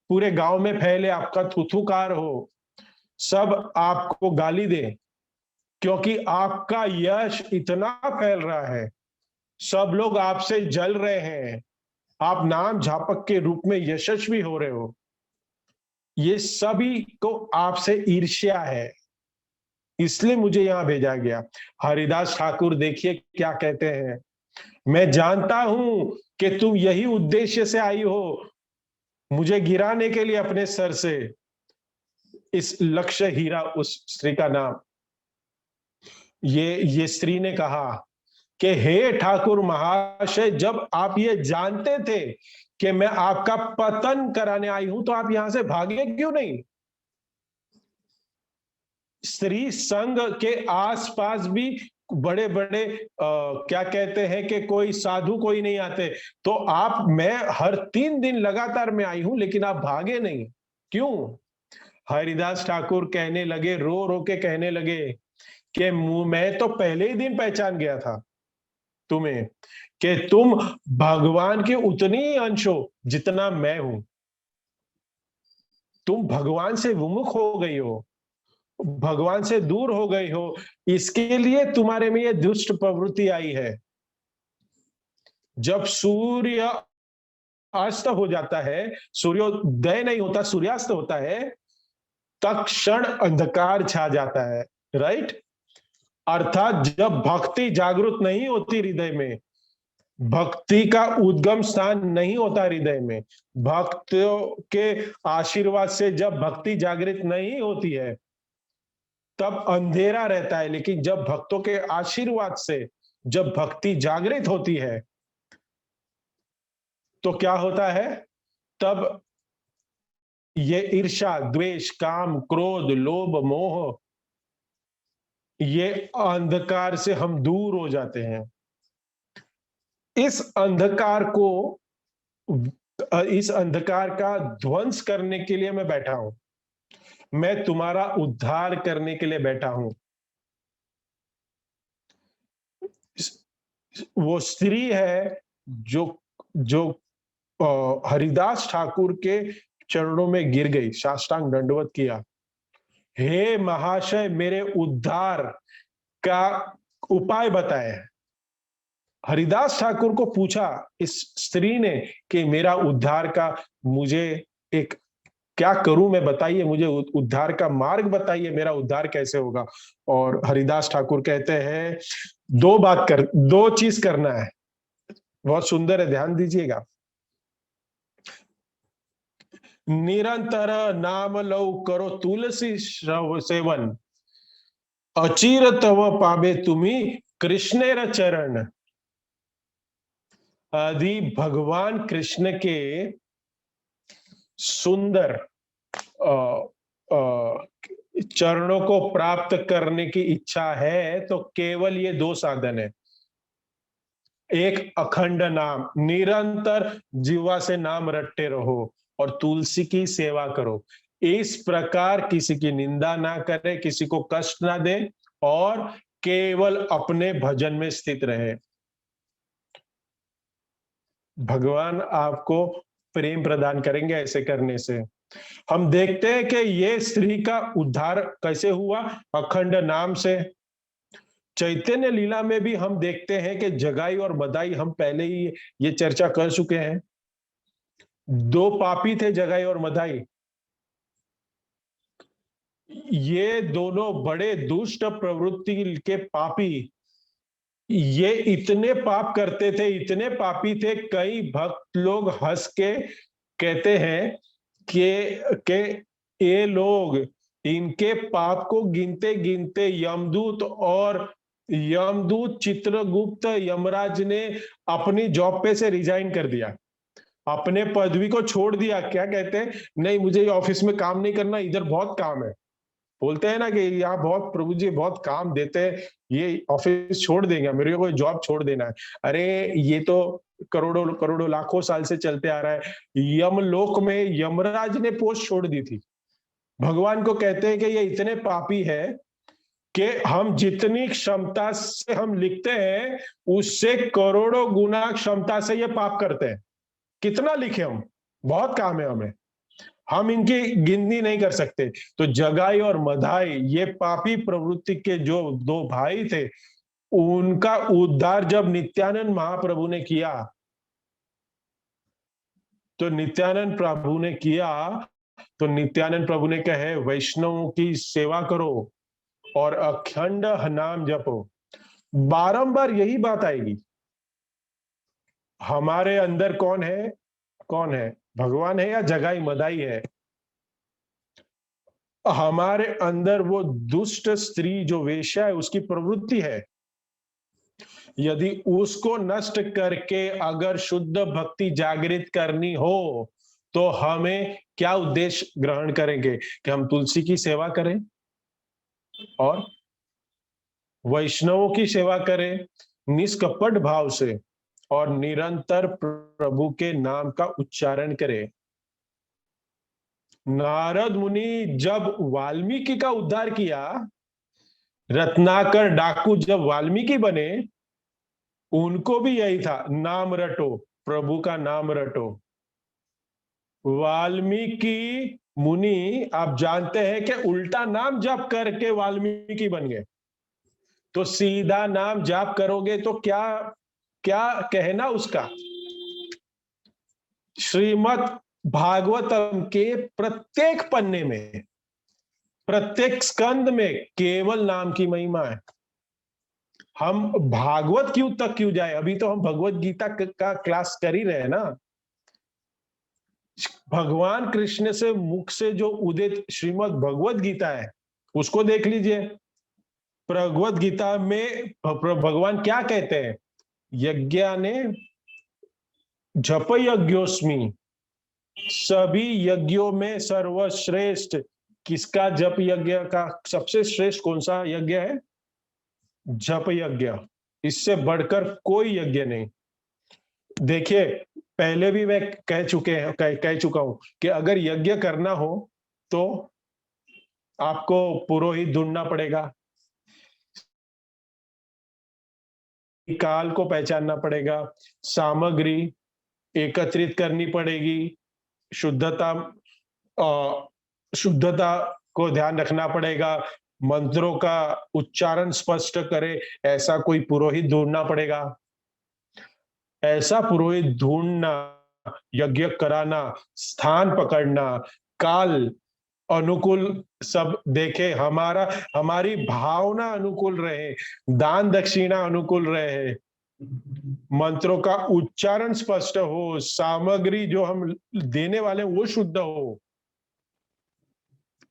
पूरे गांव में फैले, आपका थुथुकार हो, सब आपको गाली दे, क्योंकि आपका यश इतना फैल रहा है, सब लोग आपसे जल रहे हैं, आप नाम झापक के रूप में यशस्वी हो रहे हो, ये सभी को आपसे ईर्ष्या है, इसलिए मुझे यहां भेजा गया। हरिदास ठाकुर देखिए क्या कहते हैं, मैं जानता हूं कि तुम यही उद्देश्य से आई हो, मुझे गिराने के लिए अपने सर से। इस लक्ष्य हीरा उस स्त्री का नाम। ये स्त्री ने कहा कि हे ठाकुर महाशय, जब आप ये जानते थे कि मैं आपका पतन कराने आई हूं तो आप यहां से भागे क्यों नहीं? स्त्री संघ के आसपास भी बड़े बड़े क्या कहते हैं कि कोई साधु कोई नहीं आते, तो आप, मैं हर 3 दिन लगातार मैं आई हूं लेकिन आप भागे नहीं क्यों? हरिदास ठाकुर कहने लगे, रो रो के कहने लगे कि मैं तो पहले ही दिन पहचान गया था तुम्हें कि तुम भगवान के उतनी ही अंश हो जितना मैं हूं, तुम भगवान से विमुख हो गई हो, भगवान से दूर हो गई हो, इसके लिए तुम्हारे में ये दुष्ट प्रवृत्ति आई है। जब सूर्य अस्त हो जाता है, सूर्योदय नहीं होता, सूर्यास्त होता है, तत्क्षण अंधकार छा जाता है, राइट? अर्थात जब भक्ति जागृत नहीं होती हृदय में, भक्ति का उद्गम स्थान नहीं होता हृदय में, भक्तों के आशीर्वाद से जब भक्ति जागृत नहीं होती है तब अंधेरा रहता है, लेकिन जब भक्तों के आशीर्वाद से जब भक्ति जागृत होती है तो क्या होता है? तब ये ईर्ष्या, द्वेष, काम, क्रोध, लोभ, मोह, ये अंधकार से हम दूर हो जाते हैं। इस अंधकार का ध्वंस करने के लिए मैं बैठा हूं, मैं तुम्हारा उद्धार करने के लिए बैठा हूं। वो स्त्री है जो जो हरिदास ठाकुर के चरणों में गिर गई, साष्टांग दंडवत किया। हे महाशय, मेरे उद्धार का उपाय बताएं। हरिदास ठाकुर को पूछा इस स्त्री ने कि मेरा उद्धार का, मुझे एक क्या करूं मैं, बताइए मुझे उद्धार का मार्ग बताइए, मेरा उद्धार कैसे होगा। और हरिदास ठाकुर कहते हैं दो चीज करना है। बहुत सुंदर है, ध्यान दीजिएगा। निरंतर नाम लव करो तुलसी सेवन, अचिर तव पावे तुम्ही कृष्णेर चरण। यदि भगवान कृष्ण के सुंदर चरणों को प्राप्त करने की इच्छा है तो केवल ये दो साधन है। एक अखंड नाम, निरंतर जीवा से नाम रटते रहो और तुलसी की सेवा करो। इस प्रकार किसी की निंदा ना करे, किसी को कष्ट ना दे और केवल अपने भजन में स्थित रहे। भगवान आपको प्रेम प्रदान करेंगे ऐसे करने से। हम देखते हैं कि ये स्त्री का उद्धार कैसे हुआ, अखंड नाम से। चैतन्य लीला में भी हम देखते हैं कि जगाई और मदाई, हम पहले ही ये चर्चा कर चुके हैं। दो पापी थे, जगाई और मदाई। ये दोनों बड़े दुष्ट प्रवृत्ति के पापी, ये इतने पाप करते थे, इतने पापी थे, कई भक्त लोग हंस के कहते हैं कि ये लोग, इनके पाप को गिनते गिनते यमदूत चित्रगुप्त यमराज ने अपनी जॉब पे से रिजाइन कर दिया, अपने पदवी को छोड़ दिया। क्या कहते हैं, नहीं मुझे ऑफिस में काम नहीं करना, इधर बहुत काम है। बोलते हैं ना कि यहाँ बहुत, प्रभु जी बहुत काम देते हैं, ये ऑफिस छोड़ देंगे, मेरे को जॉब छोड़ देना है। अरे ये तो करोड़ों करोड़ों लाखों साल से चलते आ रहा है। यमलोक में यमराज ने पोस्ट छोड़ दी थी। भगवान को कहते हैं कि ये इतने पापी है कि हम जितनी क्षमता से हम लिखते हैं उससे करोड़ों गुना क्षमता से ये पाप करते हैं। कितना लिखे हम, बहुत काम है हमें, हम इनकी गिनती नहीं कर सकते। तो जगाई और मधाई, ये पापी प्रवृत्ति के जो दो भाई थे, उनका उद्धार जब नित्यानंद महाप्रभु ने किया, तो नित्यानंद प्रभु ने किया, तो नित्यानंद प्रभु ने कहे वैष्णवों की सेवा करो और अखंड नाम जपो। बारंबार यही बात आएगी। हमारे अंदर कौन है, कौन है, भगवान है या जगाई मदाई है? हमारे अंदर वो दुष्ट स्त्री जो वेश्या है, उसकी प्रवृत्ति है। यदि उसको नष्ट करके अगर शुद्ध भक्ति जागृत करनी हो तो हमें क्या उद्देश्य ग्रहण करेंगे कि हम तुलसी की सेवा करें और वैष्णवों की सेवा करें निष्कपट भाव से और निरंतर प्रभु के नाम का उच्चारण करें। नारद मुनि जब वाल्मीकि का उद्धार किया, रत्नाकर डाकू जब वाल्मीकि बने, उनको भी यही था, नाम रटो, प्रभु का नाम रटो। वाल्मीकि मुनि आप जानते हैं कि उल्टा नाम जप करके वाल्मीकि बन गए। तो सीधा नाम जाप करोगे तो क्या क्या कहना उसका। श्रीमद् भागवतम के प्रत्येक पन्ने में, प्रत्येक स्कंद में केवल नाम की महिमा है। हम भागवत क्यों जाए, अभी तो हम भगवत गीता का क्लास कर ही रहे हैं ना। भगवान कृष्ण से मुख से जो उदित श्रीमद् भगवत गीता है उसको देख लीजिए। भगवत गीता में भगवान क्या कहते हैं, यज्ञ ने जप यज्ञोस्मि, सभी यज्ञों में सर्वश्रेष्ठ किसका जप यज्ञ का सबसे श्रेष्ठ कौन सा यज्ञ है, जप यज्ञ। इससे बढ़कर कोई यज्ञ नहीं। देखिए पहले भी मैं कह चुका हूं कि अगर यज्ञ करना हो तो आपको पुरोहित ढूंढना पड़ेगा, काल को पहचानना पड़ेगा, सामग्री एकत्रित करनी पड़ेगी, शुद्धता शुद्धता को ध्यान रखना पड़ेगा, मंत्रों का उच्चारण स्पष्ट करे, ऐसा कोई पुरोहित ढूँढना पड़ेगा। ऐसा पुरोहित ढूँढना, यज्ञ कराना, स्थान पकड़ना, काल अनुकूल सब देखे, हमारी भावना अनुकूल रहे, दान दक्षिणा अनुकूल रहे, मंत्रों का उच्चारण स्पष्ट हो, सामग्री जो हम देने वाले हैं वो शुद्ध हो।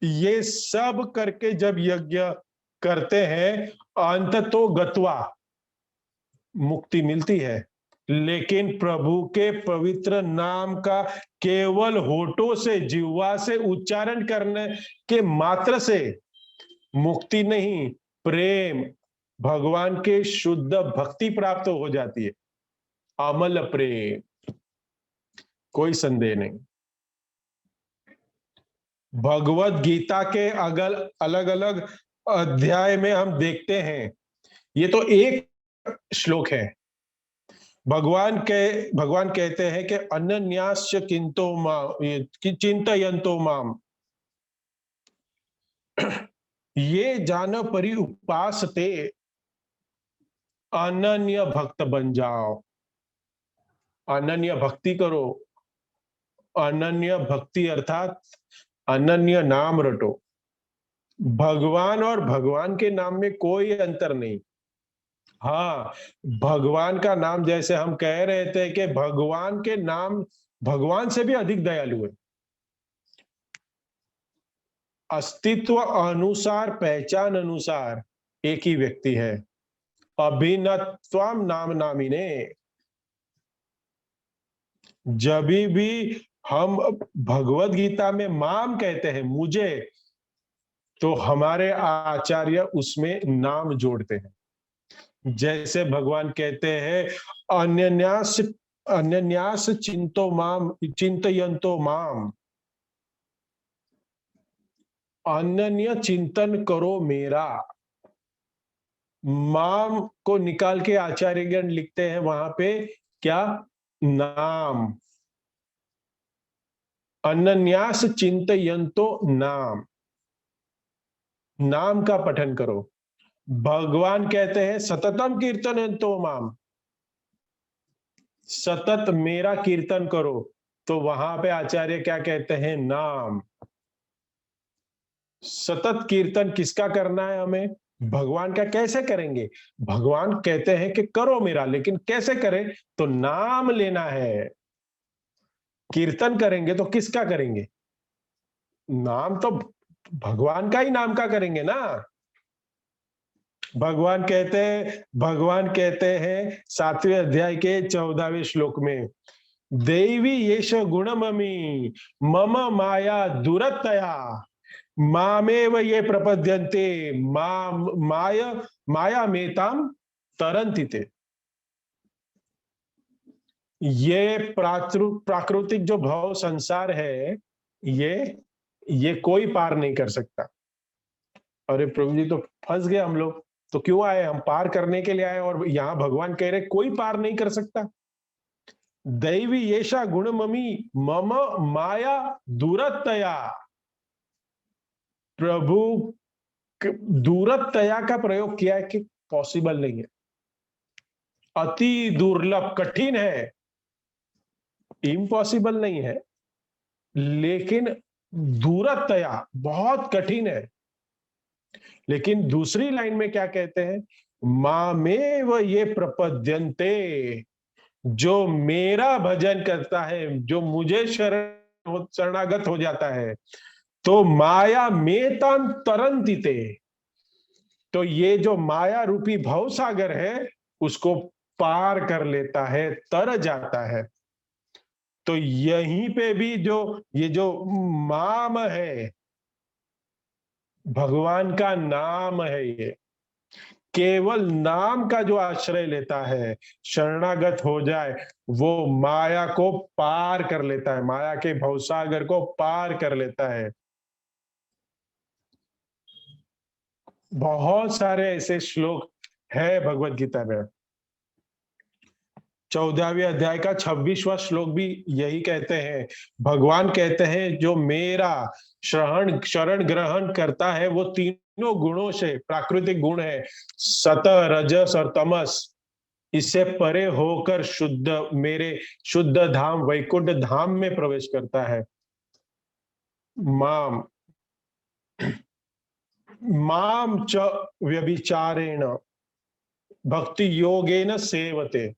ये सब करके जब यज्ञ करते हैं, अंततो गत्वा मुक्ति मिलती है। लेकिन प्रभु के पवित्र नाम का केवल होठों से, जिह्वा से उच्चारण करने के मात्र से मुक्ति नहीं, प्रेम, भगवान के शुद्ध भक्ति प्राप्त हो जाती है। अमल प्रेम, कोई संदेह नहीं। भगवत गीता के अलग अलग अध्याय में हम देखते हैं, ये तो एक श्लोक है। भगवान कहते हैं कि अनन्यास्य किंतो चिंतयन्तो माम, ये जान परि उपासते, अनन्य भक्त बन जाओ। अनन्य भक्ति करो, अनन्य भक्ति अर्थात अनन्य नाम रटो। भगवान और भगवान के नाम में कोई अंतर नहीं। हाँ, भगवान का नाम, जैसे हम कह रहे थे कि भगवान के नाम भगवान से भी अधिक दयालु है। अस्तित्व अनुसार, पहचान अनुसार एक ही व्यक्ति है। अभिन्नत्वम नाम नामिने। जब भी हम भगवत गीता में माम कहते हैं, मुझे, तो हमारे आचार्य उसमें नाम जोड़ते हैं। जैसे भगवान कहते हैं अन्यन्यास अन्यन्यास चिंतयन्तो माम, अनन्य चिंतन करो मेरा। माम को निकाल के आचार्यगण लिखते हैं वहां पे क्या? नाम। अनन्यास चिंतयन्तो नाम, नाम का पठन करो। भगवान कहते हैं सततम कीर्तयन्तो माम, सतत मेरा कीर्तन करो। तो वहां पे आचार्य क्या कहते हैं? नाम। सतत कीर्तन किसका करना है हमें? भगवान का। कैसे करेंगे? भगवान कहते हैं कि करो मेरा, लेकिन कैसे करें? तो नाम लेना है। कीर्तन करेंगे तो किसका करेंगे? नाम तो भगवान का ही नाम का करेंगे ना। भगवान कहते हैं 7वें अध्याय के 14वें श्लोक में, देवी येष गुणममि मम माया दुरतया मामेव ये प्रपद्यन्ते माया मेताम तरन्ति ते। ये प्राकृतिक जो भव संसार है, ये कोई पार नहीं कर सकता। अरे प्रभु जी, तो फंस गए हम लोग। तो क्यों आए? हम पार करने के लिए आए, और यहाँ भगवान कह रहे कोई पार नहीं कर सकता। दैवी येषा गुणममि मम माया दूरतया। प्रभु दूरतया का प्रयोग किया है कि पॉसिबल नहीं है, अति दुर्लभ, कठिन है, इम्पॉसिबल नहीं है, लेकिन दूरतया बहुत कठिन है। लेकिन दूसरी लाइन में क्या कहते हैं? मामेव ये प्रपद्यन्ते, जो मेरा भजन करता है, जो मुझे शरणागत हो जाता है, तो माया मेतां तरन्ति ते। तो ये जो माया रूपी भव सागर है, उसको पार कर लेता है, तर जाता है। तो यहीं पे भी ये जो माम है, भगवान का नाम है। ये केवल नाम का जो आश्रय लेता है, शरणागत हो जाए, वो माया को पार कर लेता है, माया के भवसागर को पार कर लेता है। बहुत सारे ऐसे श्लोक है भगवत गीता में। 14वें अध्याय का 26वां श्लोक भी यही कहते हैं। भगवान कहते हैं जो मेरा शरण ग्रहण करता है वो तीनों गुणों से, प्राकृतिक गुण है सत, रजस और तमस, इससे परे होकर मेरे शुद्ध धाम वैकुंठ धाम में प्रवेश करता है। माम माम च व्यभिचारेण भक्ति योगेन सेवते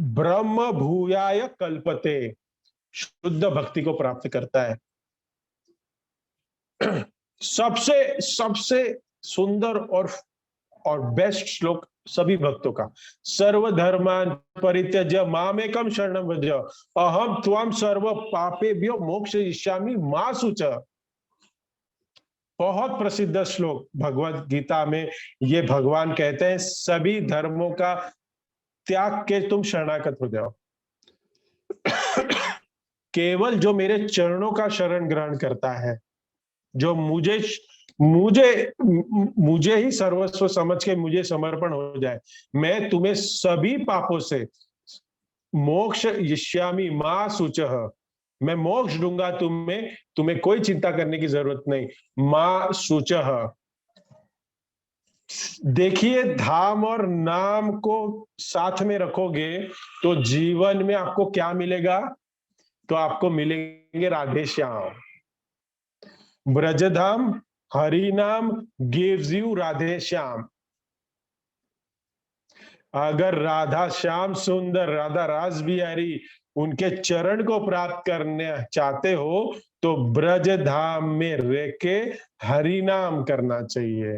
ब्रह्म भूयाय कल्पते, शुद्ध भक्ति को प्राप्त करता है। सबसे सबसे सुंदर और बेस्ट श्लोक सभी भक्तों का, सर्वधर्मान परित्यज्य मामेकम शरणं व्रज अहम त्वं सर्व पापेभ्यो मोक्षयिष्यामि मा शुचः। बहुत प्रसिद्ध श्लोक भगवत गीता में। ये भगवान कहते हैं सभी धर्मों का त्याग के तुम शरणागत हो जाओ। केवल जो मेरे चरणों का शरण ग्रहण करता है, जो मुझे मुझे मुझे ही सर्वस्व समझ के मुझे समर्पण हो जाए, मैं तुम्हें सभी पापों से मोक्ष यिष्यामि मा शुचः, मैं मोक्ष दूंगा तुम्हें कोई चिंता करने की जरूरत नहीं। मा शुचः। देखिए, धाम और नाम को साथ में रखोगे तो जीवन में आपको क्या मिलेगा? तो आपको मिलेंगे राधे श्याम। ब्रजधाम, हरि नाम गिव्स यू राधे श्याम। अगर राधा श्याम सुंदर, राधा रास बिहारी, उनके चरण को प्राप्त करने चाहते हो तो ब्रज धाम में रह के हरि नाम करना चाहिए।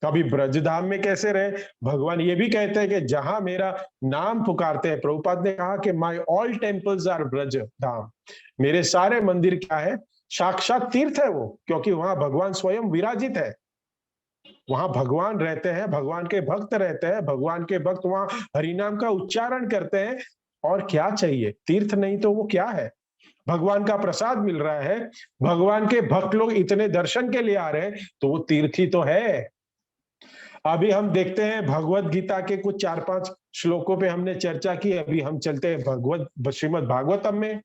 कभी ब्रज धाम में कैसे रहे? भगवान ये भी कहते हैं कि जहां मेरा नाम पुकारते हैं, प्रभुपाद ने कहा कि my all temples are Braj Dham, मेरे सारे मंदिर क्या है? साक्षात तीर्थ है वो, क्योंकि वहां भगवान स्वयं विराजित है, वहां भगवान रहते हैं, भगवान के भक्त रहते हैं, भगवान के भक्त वहां हरिनाम का उच्चारण करते हैं। और क्या चाहिए? तीर्थ नहीं तो वो क्या है? भगवान का प्रसाद मिल रहा है, भगवान के भक्त लोग इतने दर्शन के लिए आ रहे हैं, तो वो तीर्थ ही तो है। अभी हम देखते हैं भगवत गीता के कुछ 4-5 श्लोकों पे हमने चर्चा की। अभी हम चलते हैं श्रीमद् भागवतम में।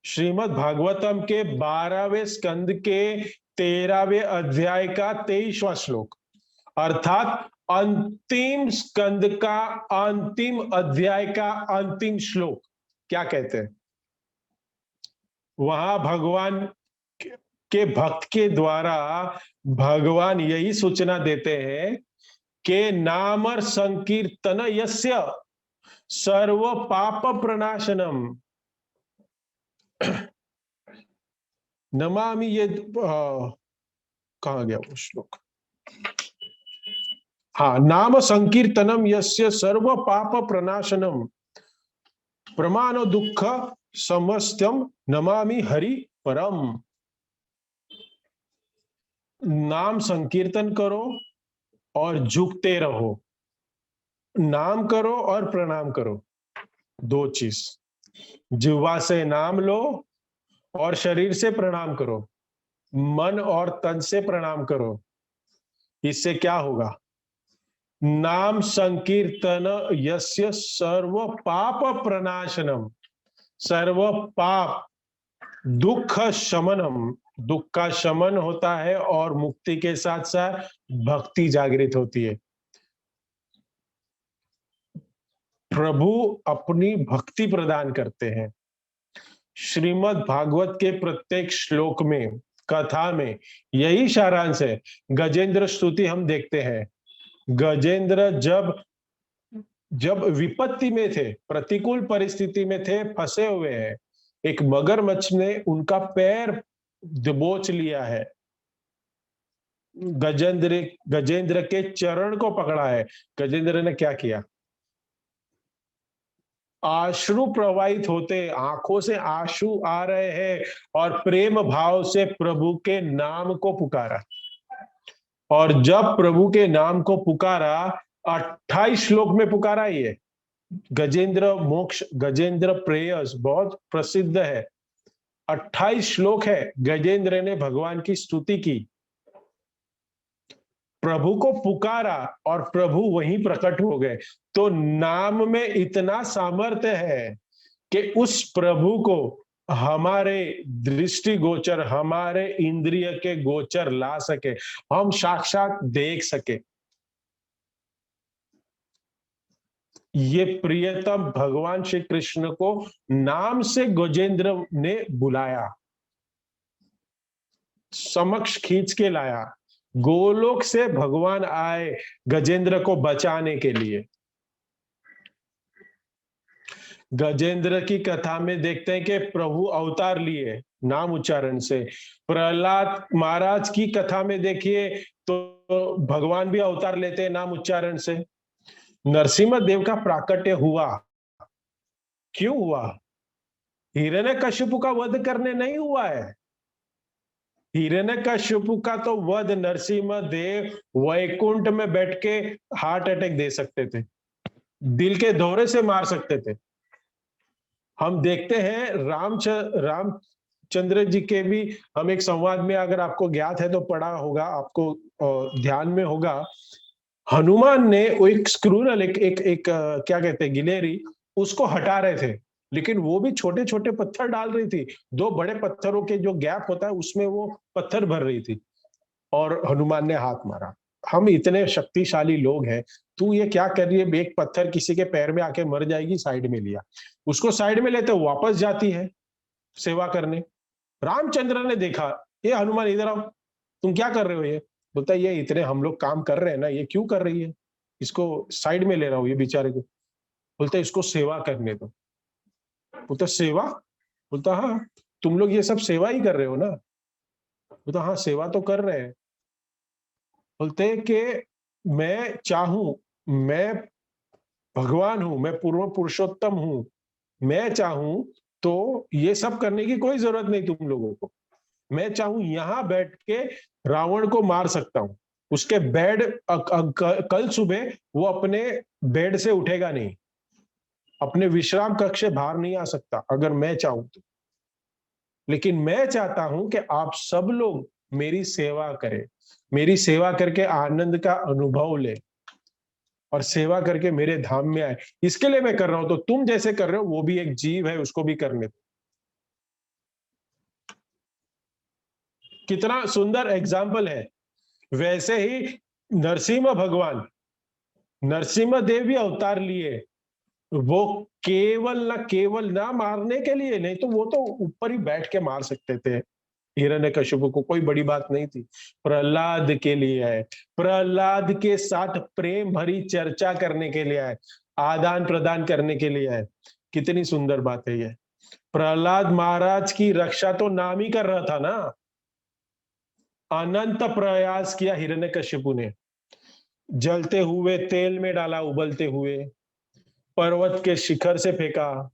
श्रीमद् भागवतम के 12वें स्कंद के 13वें अध्याय का 23वां श्लोक, अर्थात अंतिम स्कंद का अंतिम अध्याय का अंतिम श्लोक क्या कहते हैं? वहां भगवान के भक्त के द्वारा भगवान यही सूचना देते हैं कि नामर संकीर्तन यस्य सर्व पाप प्रणाशनम। नमामि, ये कहा गया वो श्लोक? हाँ, नाम संकीर्तनम यस्य सर्व पाप प्रणाशनम प्रमाण दुख समस्तम नमामि हरि परम। नाम संकीर्तन करो और झुकते रहो, नाम करो और प्रणाम करो, दो चीज। जिह्वा से नाम लो और शरीर से प्रणाम करो, मन और तन से प्रणाम करो। इससे क्या होगा? नाम संकीर्तन यस्य सर्व पाप प्रणाशनम, सर्व पाप दुख शमनम, दुख का शमन होता है और मुक्ति के साथ साथ भक्ति जागृत होती है। प्रभु अपनी भक्ति प्रदान करते हैं। श्रीमद् भागवत के प्रत्येक श्लोक में, कथा में यही सारांश है। गजेंद्र स्तुति हम देखते हैं, गजेंद्र जब विपत्ति में थे, प्रतिकूल परिस्थिति में थे, फंसे हुए हैं, एक मगरमच्छ ने उनका पैर दबोच लिया है, गजेंद्र के चरण को पकड़ा है। गजेंद्र ने क्या किया? आश्रु प्रवाहित होते, आंखों से आंसू आ रहे हैं और प्रेम भाव से प्रभु के नाम को पुकारा। और जब प्रभु के नाम को पुकारा, 28 श्लोक में पुकारा। ये गजेंद्र मोक्ष, गजेंद्र प्रेयर्स बहुत प्रसिद्ध है। 28 श्लोक है, गजेंद्र ने भगवान की स्तुति की। प्रभु को पुकारा और प्रभु वहीं प्रकट हो गए। तो नाम में इतना सामर्थ्य है कि उस प्रभु को हमारे दृष्टि गोचर, हमारे इंद्रिय के गोचर ला सके, हम साक्षात देख सके। ये प्रियतम भगवान श्री कृष्ण को नाम से गजेंद्र ने बुलाया, समक्ष खींच के लाया। गोलोक से भगवान आए गजेंद्र को बचाने के लिए। गजेंद्र की कथा में देखते हैं कि प्रभु अवतार लिए नाम उच्चारण से। प्रहलाद महाराज की कथा में देखिए तो भगवान भी अवतार लेते हैं नाम उच्चारण से। नरसिम्हा देव का प्राकट्य हुआ, क्यों हुआ? हिरण्यकशिपु का वध करने नहीं हुआ है। हिरण्यकशिपु का तो वध नरसिम्हा देव वैकुंठ में बैठ के हार्ट अटैक दे सकते थे, दिल के दौरे से मार सकते थे। हम देखते हैं रामचंद्र जी के भी, हम एक संवाद में, अगर आपको ज्ञात है तो पढ़ा होगा, आपको ध्यान में होगा। हनुमान ने वो एक स्क्रूरल, क्या कहते हैं, गिलहरी, उसको हटा रहे थे, लेकिन वो भी छोटे छोटे पत्थर डाल रही थी। दो बड़े पत्थरों के जो गैप होता है उसमें वो पत्थर भर रही थी और हनुमान ने हाथ मारा। हम इतने शक्तिशाली लोग हैं, तू ये क्या कर रही है? एक पत्थर किसी के पैर में आके मर जाएगी, साइड में लिया, उसको साइड में लेते वापस जाती है सेवा करने। रामचंद्र ने देखा, ये हनुमान इधर आओ, तुम क्या कर रहे हो? ये बोलता है, ये इतने हम लोग काम कर रहे हैं ना, ये क्यों कर रही है? इसको साइड में ले रहा हूं, ये बेचारे को। बोलता है, इसको सेवा करने दो। बोलता सेवा? बोलता हाँ, तुम लोग ये सब सेवा ही कर रहे हो ना? बोलता हाँ, सेवा तो कर रहे हैं। बोलते कि मैं चाहूं, मैं भगवान हूं, मैं पूर्व पुरुषोत्तम हूं, मैं चाहूं तो ये सब करने की कोई जरूरत नहीं तुम लोगों को। मैं चाहूं यहां बैठ के रावण को मार सकता हूं। उसके बेड, कल सुबह वो अपने बेड से उठेगा नहीं, अपने विश्राम कक्ष से बाहर नहीं आ सकता अगर मैं चाहूं तो। लेकिन मैं चाहता हूं कि आप सब लोग मेरी सेवा करें, मेरी सेवा करके आनंद का अनुभव ले और सेवा करके मेरे धाम में आए। इसके लिए मैं कर रहा हूं, तो तुम जैसे कर रहे हो वो भी एक जीव है, उसको भी करने दो। कितना सुंदर एग्जाम्पल है। वैसे ही नरसिम्हा भगवान, नरसिम्हा देव भी अवतार लिए, वो केवल ना मारने के लिए, नहीं तो वो तो ऊपर ही बैठ के मार सकते थे हिरण्यकशिपु को, कोई बड़ी बात नहीं थी। प्रहलाद के लिए है, प्रहलाद के साथ प्रेम भरी चर्चा करने के लिए है, आदान प्रदान करने के लिए है। कितनी सुंदर बात है ये। प्रहलाद महाराज की रक्षा तो नाम ही कर रहा था ना। अनंत प्रयास किया हिरण्यकशिपु ने, जलते हुए तेल में डाला, उबलते हुए पर्वत के शिखर से फेंका,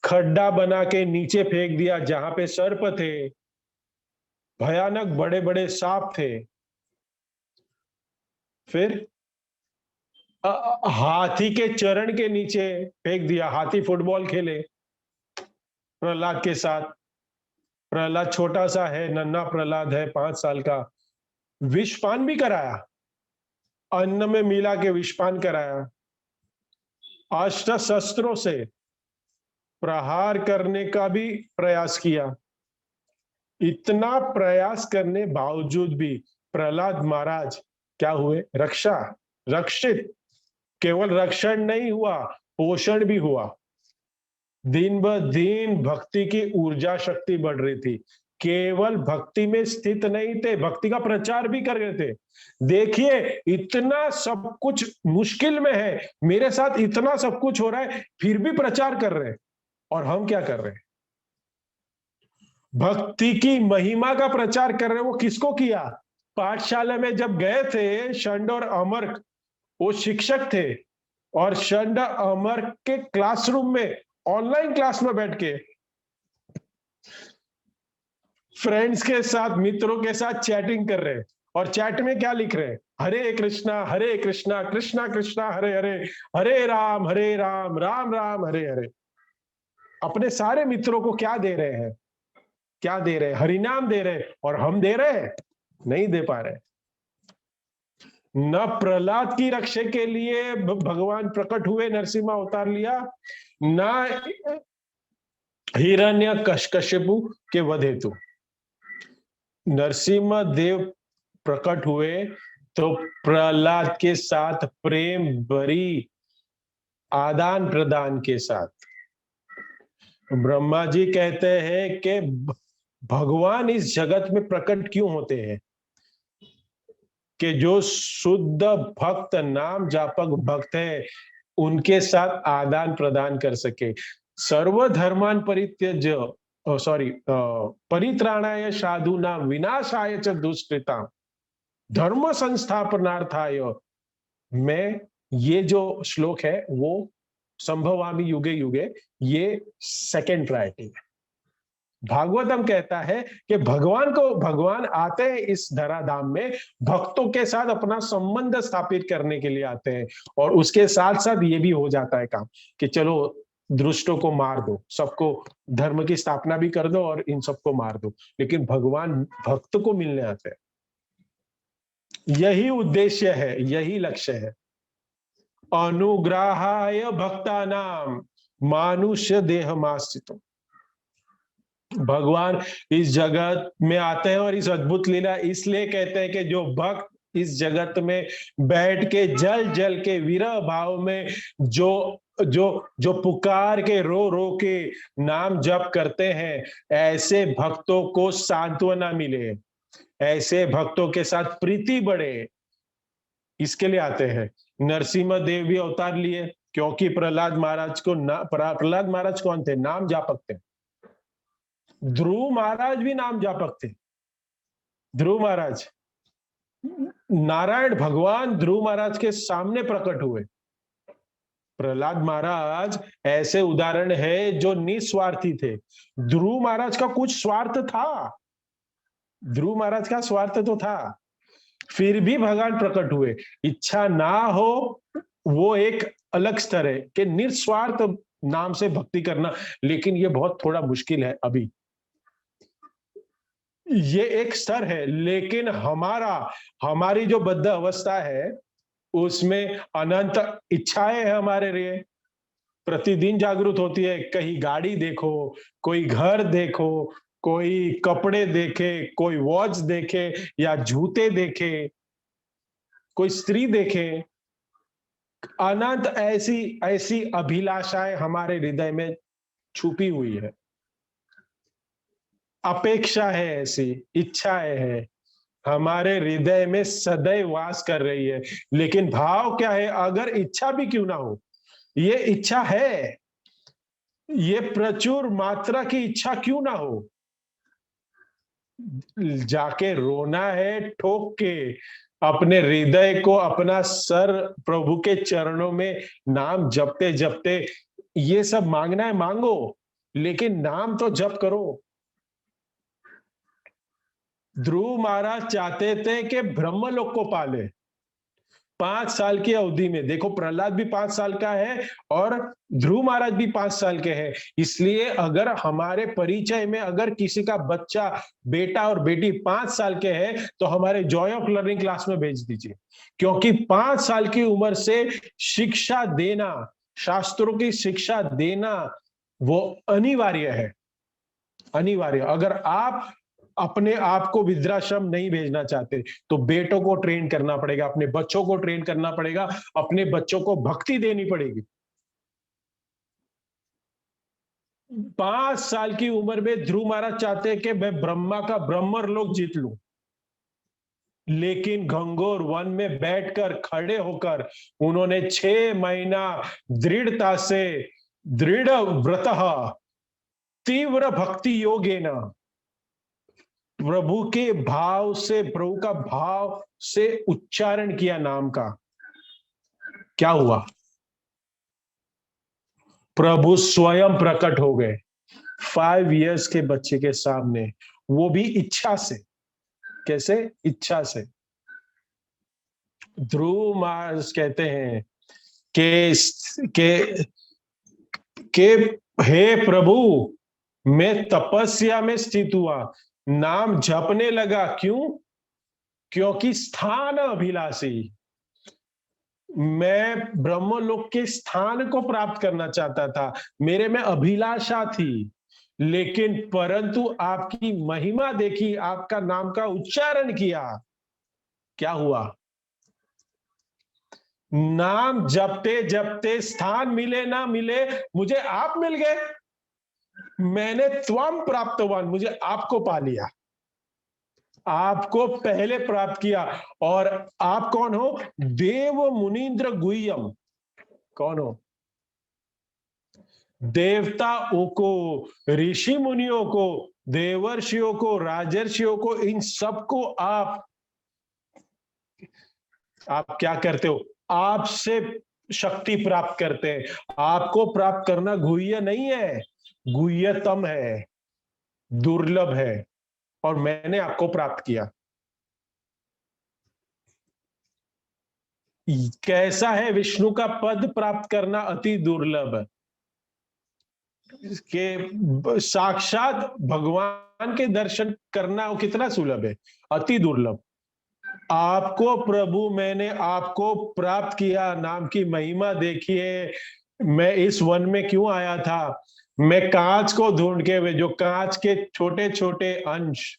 खड्डा बना के नीचे फेंक दिया जहां पे सर्प थे, भयानक बड़े बड़े सांप थे। फिर हाथी के चरण के नीचे फेंक दिया, हाथी फुटबॉल खेले प्रहलाद के साथ। प्रहलाद छोटा सा है, नन्हा प्रहलाद है, 5 साल का। विषपान भी कराया, अन्न में मिला के विषपान कराया। अस्त्र शस्त्रों से प्रहार करने का भी प्रयास किया। इतना प्रयास करने बावजूद भी प्रहलाद महाराज क्या हुए? रक्षित। केवल रक्षण नहीं हुआ, पोषण भी हुआ। दिन ब दिन भक्ति की ऊर्जा शक्ति बढ़ रही थी। केवल भक्ति में स्थित नहीं थे, भक्ति का प्रचार भी कर रहे थे। देखिए, इतना सब कुछ मुश्किल में है, मेरे साथ इतना सब कुछ हो रहा है, फिर भी प्रचार कर रहे हैं। और हम क्या कर रहे हैं? भक्ति की महिमा का प्रचार कर रहे हैं। वो किसको किया? पाठशाला में जब गए थे, शंड और अमर वो शिक्षक थे, और शंड अमर के क्लासरूम में, ऑनलाइन क्लास में बैठ के फ्रेंड्स के साथ, मित्रों के साथ चैटिंग कर रहे हैं। और चैट में क्या लिख रहे हैं? हरे कृष्णा कृष्णा कृष्णा हरे हरे, हरे राम राम राम हरे हरे। अपने सारे मित्रों को क्या दे रहे हैं? हरिनाम दे रहे हैं। और हम दे रहे हैं? नहीं दे पा रहे। न प्रहलाद की रक्षा के लिए भगवान प्रकट हुए, नरसिम्हा अवतार लिया, न हिरण्यकशिपु के वध हेतु। नरसिम्हा देव प्रकट हुए तो प्रहलाद के साथ प्रेम भरी आदान प्रदान के साथ। ब्रह्मा जी कहते हैं कि भगवान इस जगत में प्रकट क्यों होते हैं, कि जो शुद्ध भक्त नाम जापक भक्त है उनके साथ आदान प्रदान कर सके। सर्वधर्मान परित्यज्य परित्राणाय साधूना विनाशाय च दुष्कृताम धर्म संस्थापनार्थाय। मैं ये जो श्लोक है वो संभवामि युगे युगे, ये सेकंड प्रायोरिटी है। भागवतम कहता है कि भगवान आते हैं इस धराधाम में भक्तों के साथ अपना संबंध स्थापित करने के लिए आते हैं, और उसके साथ साथ ये भी हो जाता है काम कि चलो दुष्टों को मार दो, सबको धर्म की स्थापना भी कर दो और इन सबको मार दो। लेकिन भगवान भक्त को मिलने आते हैं, यही उद्देश्य है, यही लक्ष्य है। अनुग्रहाय भक्तानाम मानुष्य देहमास्थितो। भगवान इस जगत में आते हैं और इस अद्भुत लीला इसलिए कहते हैं कि जो भक्त इस जगत में बैठ के जल जल के विरह भाव में जो जो जो पुकार के रो रो के नाम जप करते हैं, ऐसे भक्तों को सांत्वना मिले, ऐसे भक्तों के साथ प्रीति बढ़े, इसके लिए आते हैं। नरसिम्हा देव भी अवतार लिए क्योंकि प्रहलाद महाराज प्रहलाद महाराज कौन थे? नाम जापक थे। ध्रुव महाराज भी नाम जापक थे। ध्रुव महाराज, नारायण भगवान ध्रुव महाराज के सामने प्रकट हुए। प्रहलाद महाराज ऐसे उदाहरण है जो निस्वार्थी थे। ध्रुव महाराज का कुछ स्वार्थ था, ध्रुव महाराज का स्वार्थ तो था, फिर भी भगवान प्रकट हुए। इच्छा ना हो वो एक अलग स्तर है कि निस्वार्थ नाम से भक्ति करना, लेकिन ये बहुत थोड़ा मुश्किल है अभी। ये एक स्तर है, लेकिन हमारी जो बद्ध अवस्था है उसमें अनंत इच्छाएं हैं हमारे लिए, प्रतिदिन जागृत होती है। कहीं गाड़ी देखो, कोई घर देखो, कोई कपड़े देखे, कोई वॉच देखे या जूते देखे, कोई स्त्री देखे, अनंत ऐसी ऐसी अभिलाषाएं हमारे हृदय में छुपी हुई है, अपेक्षा है, ऐसी इच्छाएं है हमारे हृदय में सदैव वास कर रही है। लेकिन भाव क्या है? अगर इच्छा भी क्यों ना हो, ये इच्छा है, ये प्रचुर मात्रा की इच्छा क्यों ना हो, जाके रोना है ठोक के, अपने हृदय को, अपना सर प्रभु के चरणों में नाम जपते जपते, ये सब मांगना है मांगो, लेकिन नाम तो जप करो। ध्रुव महाराज चाहते थे कि ब्रह्मलोक को पाले 5 साल की अवधि में। देखो प्रहलाद भी 5 साल का है और ध्रुव महाराज भी 5 साल के हैं। इसलिए अगर हमारे परिचय में अगर किसी का बच्चा, बेटा और बेटी 5 साल के हैं तो हमारे जॉय ऑफ लर्निंग क्लास में भेज दीजिए, क्योंकि 5 साल की उम्र से शिक्षा देना, शास्त्रों की शिक्षा देना वो अनिवार्य है, अनिवार्य। अगर आप अपने आप को वृद्धाश्रम नहीं भेजना चाहते तो बेटों को ट्रेन करना पड़ेगा, अपने बच्चों को ट्रेन करना पड़ेगा, अपने बच्चों को भक्ति देनी पड़ेगी। 5 साल की उम्र में ध्रुव महाराज चाहते हैं कि मैं ब्रह्मा का ब्रह्मलोक जीत लूं, लेकिन घंघोर वन में बैठकर, खड़े होकर उन्होंने 6 महीना दृढ़ता से, दृढ़ व्रतः तीव्र भक्ति योगेन, प्रभु के भाव से, प्रभु का भाव से उच्चारण किया नाम का। क्या हुआ? प्रभु स्वयं प्रकट हो गए 5 इयर्स के बच्चे के सामने, वो भी इच्छा से। कैसे? इच्छा से। ध्रुव महाराज कहते हैं के हे प्रभु, मैं तपस्या में स्थित हुआ, नाम जपने लगा। क्यों? क्योंकि स्थान अभिलाषी, मैं ब्रह्मलोक के स्थान को प्राप्त करना चाहता था, मेरे में अभिलाषा थी, लेकिन परंतु आपकी महिमा देखी, आपका नाम का उच्चारण किया, क्या हुआ? नाम जपते जपते स्थान मिले ना मिले, मुझे आप मिल गए। मैंने त्वम प्राप्तवान, मुझे आपको पा लिया, आपको पहले प्राप्त किया। और आप कौन हो? देव मुनीन्द्र गुह्यम। कौन हो? देवताओं को, ऋषि मुनियों को, देवर्षियों को, राजर्षियों को, इन सबको आप क्या करते हो? आपसे शक्ति प्राप्त करते हैं। आपको प्राप्त करना गुह्य नहीं है, गुह्यतम है, दुर्लभ है, और मैंने आपको प्राप्त किया। कैसा है विष्णु का पद प्राप्त करना? अति दुर्लभ। के साक्षात भगवान के दर्शन करना वो कितना सुलभ है, अति दुर्लभ। आपको प्रभु, मैंने आपको प्राप्त किया, नाम की महिमा देखिए। मैं इस वन में क्यों आया था? मैं कांच को ढूंढ के, वे जो कांच के छोटे छोटे अंश,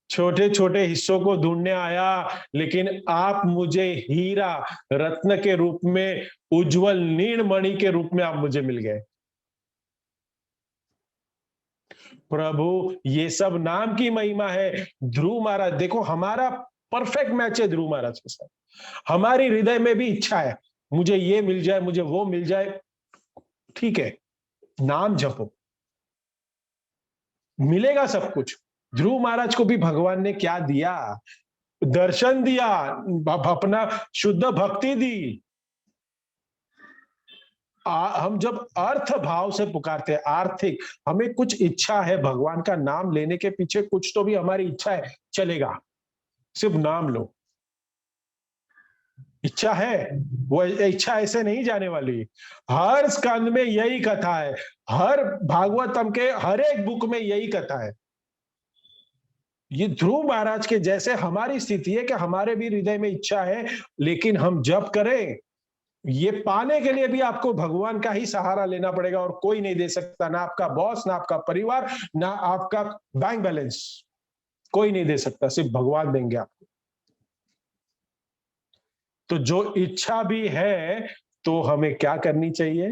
छोटे छोटे हिस्सों को ढूंढने आया, लेकिन आप मुझे हीरा रत्न के रूप में, उज्जवल नीलमणि के रूप में आप मुझे मिल गए। प्रभु, ये सब नाम की महिमा है। ध्रुव महाराज देखो, हमारा परफेक्ट मैच है ध्रुव महाराज के साथ। हमारी हृदय में भी इच्छा है, मुझे ये मिल जाए, मुझे वो मिल जाए। ठीक है, नाम जपो, मिलेगा सब कुछ। ध्रुव महाराज को भी भगवान ने क्या दिया? दर्शन दिया, अपना शुद्ध भक्ति दी। हम जब अर्थ भाव से पुकारते हैं, आर्थिक, हमें कुछ इच्छा है, भगवान का नाम लेने के पीछे कुछ तो भी हमारी इच्छा है, चलेगा, सिर्फ नाम लो। इच्छा है, वो इच्छा ऐसे नहीं जाने वाली। हर स्कंद में यही कथा है, हर भागवतम के हर एक बुक में यही कथा है। ये ध्रुव महाराज के जैसे हमारी स्थिति है कि हमारे भी हृदय में इच्छा है, लेकिन हम जब करें, ये पाने के लिए भी आपको भगवान का ही सहारा लेना पड़ेगा, और कोई नहीं दे सकता, ना आपका बॉस, ना आपका परिवार, ना आपका बैंक बैलेंस, कोई नहीं दे सकता, सिर्फ भगवान देंगे आपको। तो जो इच्छा भी है, तो हमें क्या करनी चाहिए?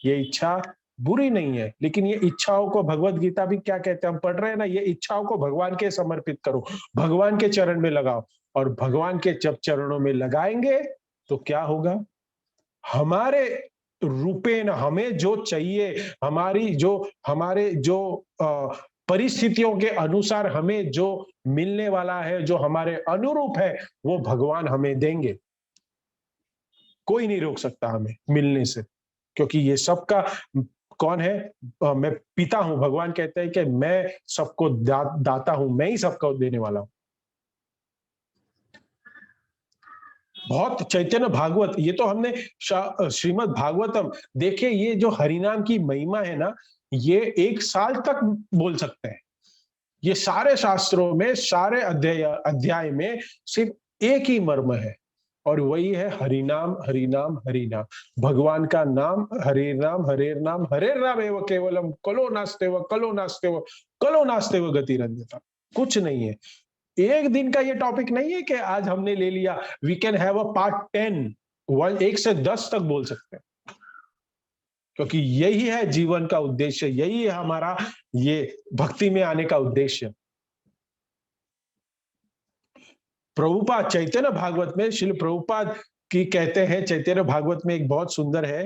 ये इच्छा बुरी नहीं है, लेकिन ये इच्छाओं को, भगवत गीता भी क्या कहते हैं, हम पढ़ रहे हैं ना, ये इच्छाओं को भगवान के समर्पित करो, भगवान के चरण में लगाओ। और भगवान के जब चरणों में लगाएंगे तो क्या होगा? हमारे रूपेण हमें जो चाहिए, हमारे जो परिस्थितियों के अनुसार हमें जो मिलने वाला है, जो हमारे अनुरूप है, वो भगवान हमें देंगे। कोई नहीं रोक सकता हमें मिलने से, क्योंकि ये सबका कौन है? मैं पिता हूं। भगवान कहते हैं कि मैं सबको दाता हूं, मैं ही सबको देने वाला हूं। बहुत चैतन्य भागवत, ये तो हमने श्रीमद् भागवतम देखिए, ये जो हरिनाम की महिमा है ना, ये 1 साल तक बोल सकते हैं। ये सारे शास्त्रों में, सारे अध्याय में सिर्फ एक ही मर्म है, और वही है हरिनाम, हरिनाम, हरिनाम। भगवान का नाम, हरे नाम, हरे नाम, हरे नाम एवं केवलम, कलो नास्तेव, कलो नास्तेव, कलो नास्तेव गतिरन्यथा। कुछ नहीं है। एक दिन का ये टॉपिक नहीं है कि आज हमने ले लिया, we can have a part 10, 1 से 10 तक बोल सकते हैं, क्योंकि यही है जीवन का उद्देश्य, यही है हमारा ये भक्ति में आने का उद्देश्य। प्रभुपाद चैतन्य भागवत में, श्रील प्रभुपाद की कहते हैं, चैतन्य भागवत में एक बहुत सुंदर है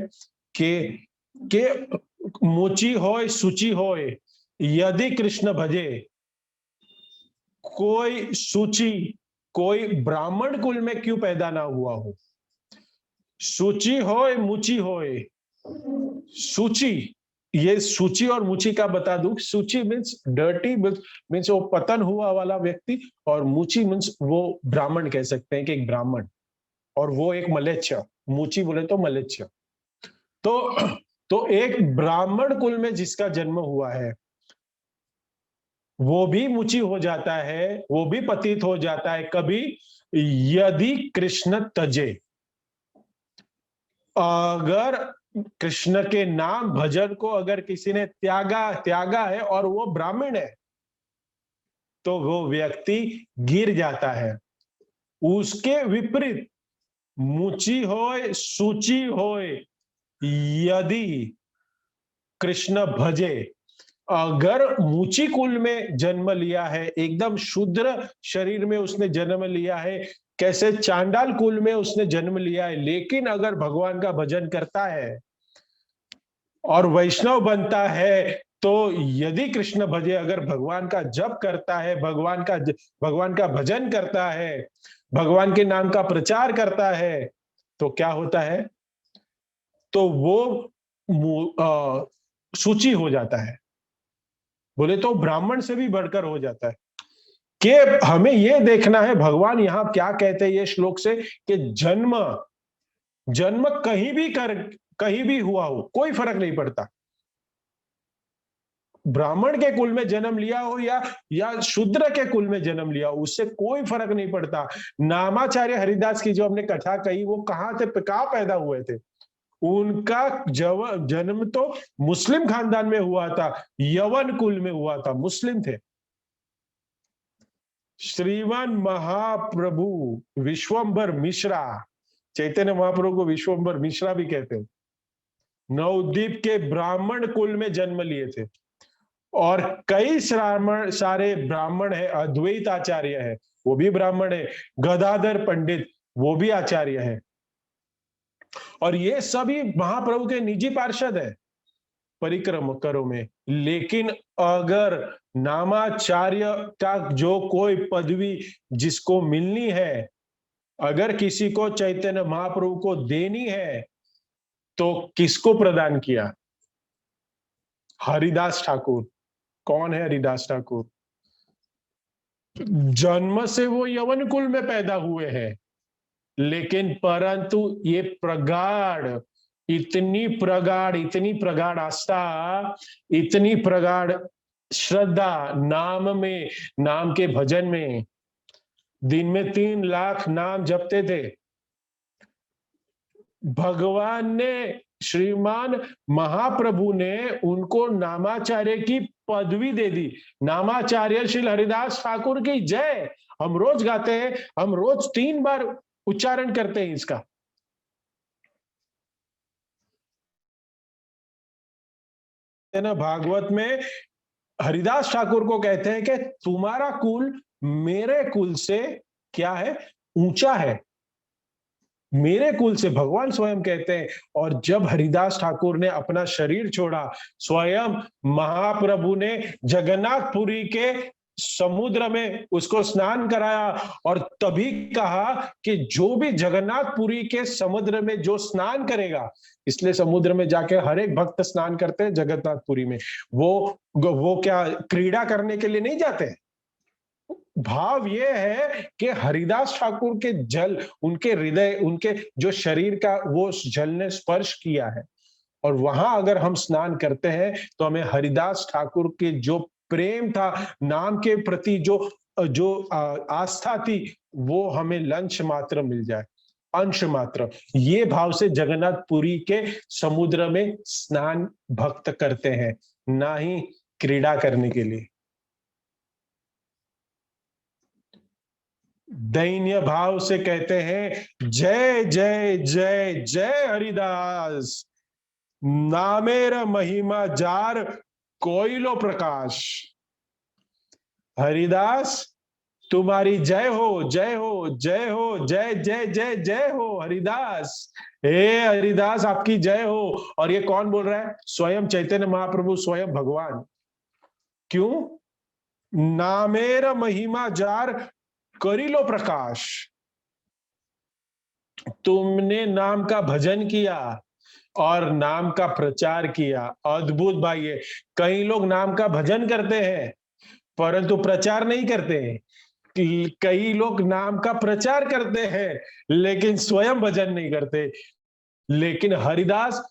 कि मोची होय सुचि होय, यदि कृष्ण भजे। कोई सूची, कोई ब्राह्मण कुल में क्यों पैदा ना हुआ हो, सूची होय मुची होय। सूची, ये सूची और मुची का बता दूं, सूची मीन्स डर्टी, मीन्स वो पतन हुआ वाला व्यक्ति, और मुची मीन्स वो ब्राह्मण कह सकते हैं कि एक ब्राह्मण, और वो एक मलेच्छ, मुची बोले तो मलेच्छ। तो तो एक ब्राह्मण कुल में जिसका जन्म हुआ है, वो भी मुची हो जाता है, वो भी पतित हो जाता है कभी, यदि कृष्ण तजे। अगर कृष्ण के नाम भजन को अगर किसी ने त्यागा है और वो ब्राह्मण है, तो वो व्यक्ति गिर जाता है। उसके विपरीत मुचि होय सूची होय, यदि कृष्ण भजे, अगर मुचि कुल में जन्म लिया है, एकदम शूद्र शरीर में उसने जन्म लिया है, कैसे चांडाल कुल में उसने जन्म लिया है, लेकिन अगर भगवान का भजन करता है और वैष्णव बनता है, तो यदि कृष्ण भजे, अगर भगवान का जप करता है, भगवान का भजन करता है, भगवान के नाम का प्रचार करता है, तो क्या होता है? तो वो सूची हो जाता है। बोले तो ब्राह्मण से भी बढ़कर हो जाता है। कि हमें ये देखना है भगवान यहाँ क्या कहते हैं ये श्लोक से, कि जन्म जन्म कहीं भी हुआ हो, कोई फर्क नहीं पड़ता। ब्राह्मण के कुल में जन्म लिया हो या शूद्र के कुल में जन्म लिया हो, उससे कोई फर्क नहीं पड़ता। नामाचार्य हरिदास की जो हमने कथा कही, वो कहाँ पैदा हुए थे? उनका जन्म तो मुस्लिम खानदान में हुआ था, यवन कुल में हुआ था, मुस्लिम थे। श्रीमान महाप्रभु विश्वंभर मिश्रा, चैतन्य महाप्रभु को विश्वंभर मिश्रा भी कहते हैं, नवद्वीप के ब्राह्मण कुल में जन्म लिए थे। और कई सारे ब्राह्मण है, अद्वैत आचार्य है, वो भी ब्राह्मण है, गदाधर पंडित, वो भी आचार्य है, और ये सभी महाप्रभु के निजी पार्षद है परिक्रमकरों में। लेकिन अगर नामाचार्य का जो कोई पदवी जिसको मिलनी है, अगर किसी को चैतन्य महाप्रभु को देनी है, तो किसको प्रदान किया? हरिदास ठाकुर। कौन है हरिदास ठाकुर? जन्म से वो यवन कुल में पैदा हुए हैं, लेकिन परंतु ये इतनी प्रगाढ़ आस्था, इतनी प्रगाढ़ श्रद्धा नाम के भजन में, दिन में 3 लाख नाम जपते थे। भगवान ने, श्रीमान महाप्रभु ने उनको नामाचार्य की पदवी दे दी। नामाचार्य श्री हरिदास ठाकुर की जय हम रोज गाते हैं, हम रोज 3 बार उच्चारण करते हैं इसका। ना भागवत में हरिदास ठाकुर को कहते हैं कि तुम्हारा कुल मेरे कुल से क्या है? ऊंचा है, मेरे कुल से, भगवान स्वयं कहते हैं। और जब हरिदास ठाकुर ने अपना शरीर छोड़ा, स्वयं महाप्रभु ने जगन्नाथपुरी के समुद्र में उसको स्नान कराया, और तभी कहा कि जो भी जगन्नाथपुरी के समुद्र में जो स्नान करेगा, इसलिए समुद्र में जाके हर एक भक्त स्नान करते हैं जगन्नाथपुरी में, वो क्या क्रीड़ा करने के लिए नहीं जाते? भाव ये है कि हरिदास ठाकुर के जल, उनके हृदय, उनके जो शरीर का वो जल ने स्पर्श किया है, और वहां अगर हम स्नान करते हैं, तो हमें हरिदास ठाकुर के जो प्रेम था नाम के प्रति, जो जो आस्था थी, वो हमें लंच मात्र मिल जाए, अंश मात्र। ये भाव से जगन्नाथपुरी के समुद्र में स्नान भक्त करते हैं, ना ही क्रीड़ा करने के लिए। दैन्य भाव से कहते हैं, जय जय जय जय हरिदास, नामेर महिमा जार कोइलो प्रकाश। हरिदास तुम्हारी जय हो, जय हो, जय हो, जय जय जय जय हो हरिदास। हे हरिदास आपकी जय हो। और ये कौन बोल रहा है? स्वयं चैतन्य महाप्रभु, स्वयं भगवान। क्यों? नामेर महिमा जार करिलो प्रकाश। तुमने नाम का भजन किया और नाम का प्रचार किया। अद्भुत भाई है। कई लोग नाम का भजन करते हैं परंतु प्रचार नहीं करते हैं। कई लोग नाम का प्रचार करते हैं लेकिन स्वयं भजन नहीं करते। लेकिन हरिदास,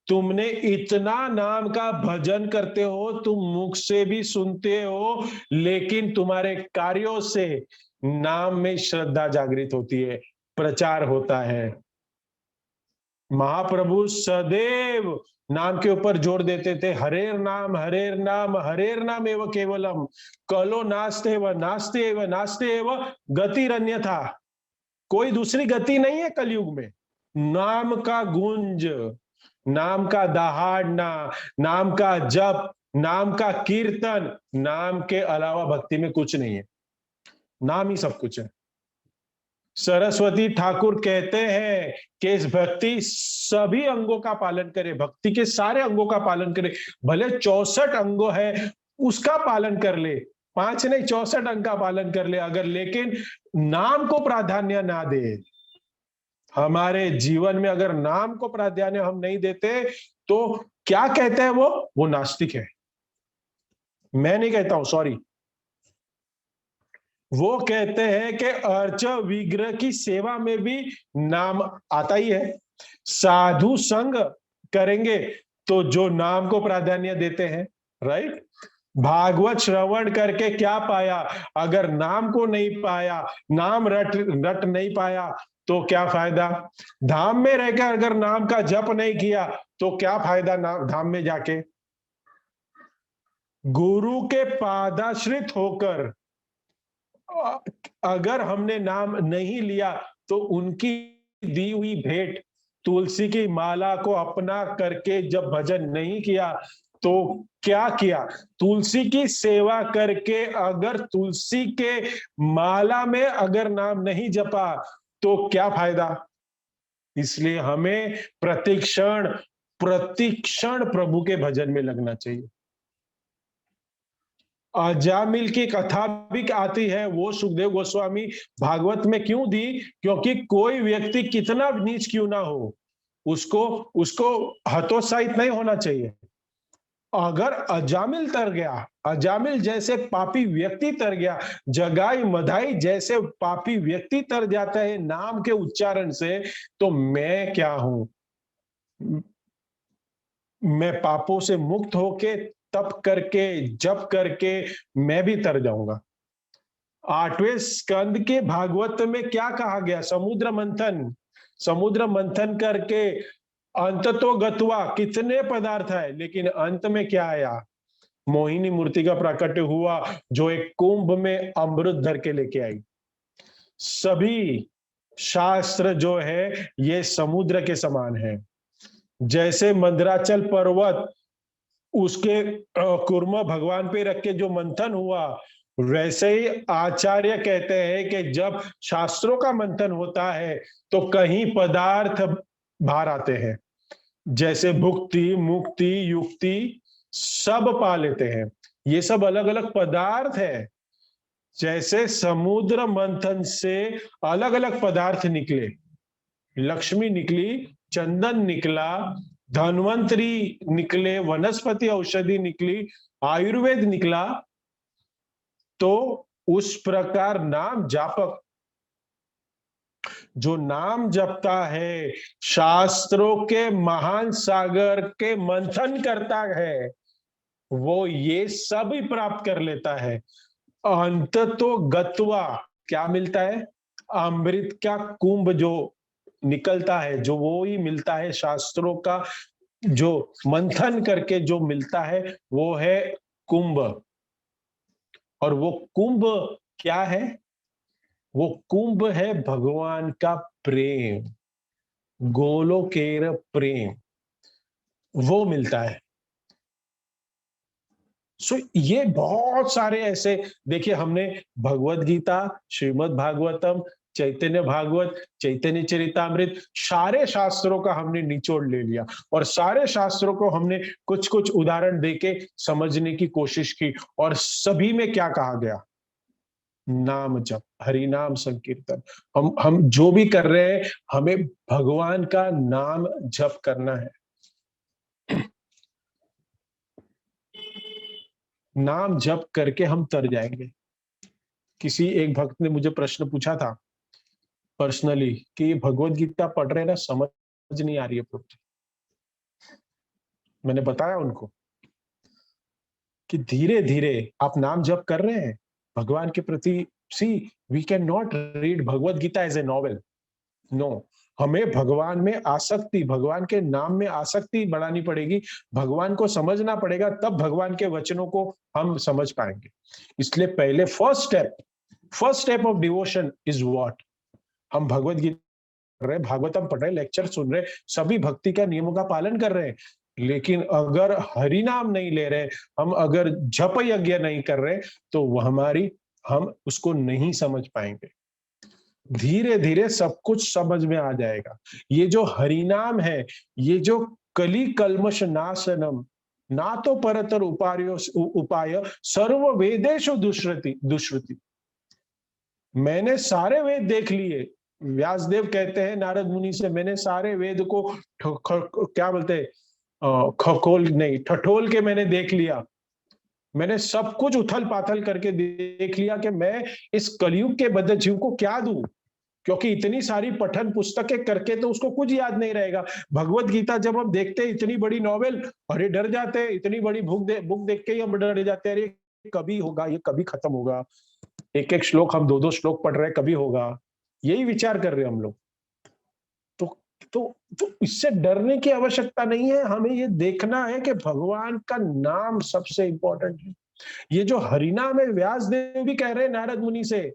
तुमने इतना नाम का भजन करते हो, तुम मुख से भी सुनते हो, लेकिन तुम्हारे कार्यों से नाम में श्रद्धा जागृत होती है, प्रचार होता है। महाप्रभु सदैव नाम के ऊपर जोर देते थे, हरेर नाम हरेर नाम हरेर नाम एव केवलम, कलो नास्ते व नास्ते व नास्ते एव गतिरन्यथा। कोई दूसरी गति नहीं है कलयुग में। नाम का गुंज, नाम का दहाड़ना, नाम का जप, नाम का कीर्तन, नाम के अलावा भक्ति में कुछ नहीं है। नाम ही सब कुछ है। सरस्वती ठाकुर कहते हैं कि इस भक्ति सभी अंगों का पालन करे, भक्ति के सारे अंगों का पालन करे, भले 64 अंगो है उसका पालन कर ले, 5 नहीं 64 अंग का पालन कर ले, अगर लेकिन नाम को प्राधान्य ना दे, हमारे जीवन में अगर नाम को प्राधान्य हम नहीं देते तो क्या कहते हैं वो नास्तिक है। मैं नहीं कहता हूं, सॉरी, वो कहते हैं कि अर्च विग्रह की सेवा में भी नाम आता ही है। साधु संग करेंगे तो जो नाम को प्राधान्य देते हैं, राइट। भागवत श्रवण करके क्या पाया, अगर नाम को नहीं पाया, नाम रट नहीं पाया तो क्या फायदा। धाम में रहकर अगर नाम का जप नहीं किया तो क्या फायदा धाम में जाके। गुरु के पादाश्रित होकर अगर हमने नाम नहीं लिया तो उनकी दी हुई भेंट तुलसी की माला को अपना करके जब भजन नहीं किया तो क्या किया। तुलसी की सेवा करके अगर तुलसी के माला में अगर नाम नहीं जपा तो क्या फायदा। इसलिए हमें प्रतिक्षण प्रभु के भजन में लगना चाहिए। अजामिल की कथा भी आती है, वो सुखदेव गोस्वामी भागवत में क्यों दी, क्योंकि कोई व्यक्ति कितना नीच क्यों ना हो उसको हतोत्साहित नहीं होना चाहिए। अगर अजामिल तर गया, अजामिल जैसे पापी व्यक्ति तर गया, जगाई मधाई जैसे पापी व्यक्ति तर जाता है नाम के उच्चारण से, तो मैं क्या हूं। मैं पापों से मुक्त होके तप करके जप करके मैं भी तर जाऊंगा। 8वें स्कंद के भागवत में क्या कहा गया, समुद्र मंथन करके अंत तो गत्वा, कितने पदार्थ है लेकिन अंत में क्या आया, मोहिनी मूर्ति का प्राकट्य हुआ जो एक कुंभ में अमृत भर के लेके आई। सभी शास्त्र जो है ये समुद्र के समान है। जैसे मंदराचल पर्वत उसके कुर्मा भगवान पे रख के जो मंथन हुआ, वैसे ही आचार्य कहते हैं कि जब शास्त्रों का मंथन होता है तो कहीं पदार्थ बाहर आते हैं, जैसे भुक्ति मुक्ति युक्ति सब पा लेते हैं। ये सब अलग अलग पदार्थ है। जैसे समुद्र मंथन से अलग अलग पदार्थ निकले, लक्ष्मी निकली, चंदन निकला, धन्वंतरी निकले, वनस्पति औषधि निकली, आयुर्वेद निकला, तो उस प्रकार नाम जापक जो नाम जपता है, शास्त्रों के महान सागर के मंथन करता है, वो ये सब ही प्राप्त कर लेता है। अंत तो गत्वा क्या मिलता है, अमृत का कुंभ जो निकलता है, जो वो ही मिलता है। शास्त्रों का जो मंथन करके जो मिलता है वो है कुंभ। और वो कुंभ क्या है, वो कुंभ है भगवान का प्रेम, गोलोकेर प्रेम, वो मिलता है। सो ये बहुत सारे ऐसे, देखिए हमने भगवत गीता, श्रीमद् भागवतम, चैतन्य भागवत, चैतन्य चरितामृत, सारे शास्त्रों का हमने निचोड़ ले लिया और सारे शास्त्रों को हमने कुछ कुछ उदाहरण देके समझने की कोशिश की। और सभी में क्या कहा गया, नाम जप, हरि नाम संकीर्तन। हम जो भी कर रहे हैं हमें भगवान का नाम जप करना है। नाम जप करके हम तर जाएंगे। किसी एक भक्त ने मुझे प्रश्न पूछा था पर्सनली कि ये भगवत गीता पढ़ रहे हैं ना, समझ नहीं आ रही है प्रभु। मैंने बताया उनको कि धीरे धीरे आप नाम जप कर रहे हैं भगवान के प्रति। See we can not read Bhagavad Gita as a novel. No, हमें भगवान में आसक्ति, भगवान के नाम में आसक्ति बढ़ानी पड़ेगी, भगवान को समझना पड़ेगा, तब भगवान के वचनों को हम समझ पाएंगे। इसलिए पहले first step of devotion is what? हम भगवत गीता पढ़ रहे हैं, भागवतम पढ़ रहे हैं, लेक्चर सुन रहे हैं, सभी भक्ति का नियमों का पालन कर रहे हैं, लेकिन अगर हरि नाम नहीं ले रहे, हम अगर जप यज्ञ नहीं कर रहे, तो वो हम उसको नहीं समझ पाएंगे। धीरे धीरे सब कुछ समझ में आ जाएगा। ये जो हरिनाम है, ये जो कली कल्मष नाशनम, ना तो परतर उपाय सर्व वेदेशु दुष्कृति। मैंने सारे वेद देख लिए। व्यासदेव कहते हैं नारद मुनि से, मैंने सारे वेद को क्या बोलते हैं, खखोल नहीं, ठठोल के मैंने देख लिया। मैंने सब कुछ उथल पाथल करके देख लिया कि मैं इस कलयुग के बद्ध जीव को क्या दूं, क्योंकि इतनी सारी पठन पुस्तकें करके तो उसको कुछ याद नहीं रहेगा। भगवत गीता जब हम देखते हैं, इतनी बड़ी नॉवेल, अरे डर जाते हैं, इतनी बड़ी बुक देख के ही हम डर जाते हैं, अरे कभी होगा, ये कभी खत्म होगा। एक एक श्लोक हम दो दो श्लोक पढ़ रहे हैं, कभी होगा, यही विचार कर रहे हैं हम लोग। तो तो इससे डरने की आवश्यकता नहीं है, हमें ये देखना है कि भगवान का नाम सबसे इंपॉर्टेंट है। ये जो हरिनाम है, व्यास देव भी कह रहे हैं नारद मुनि से,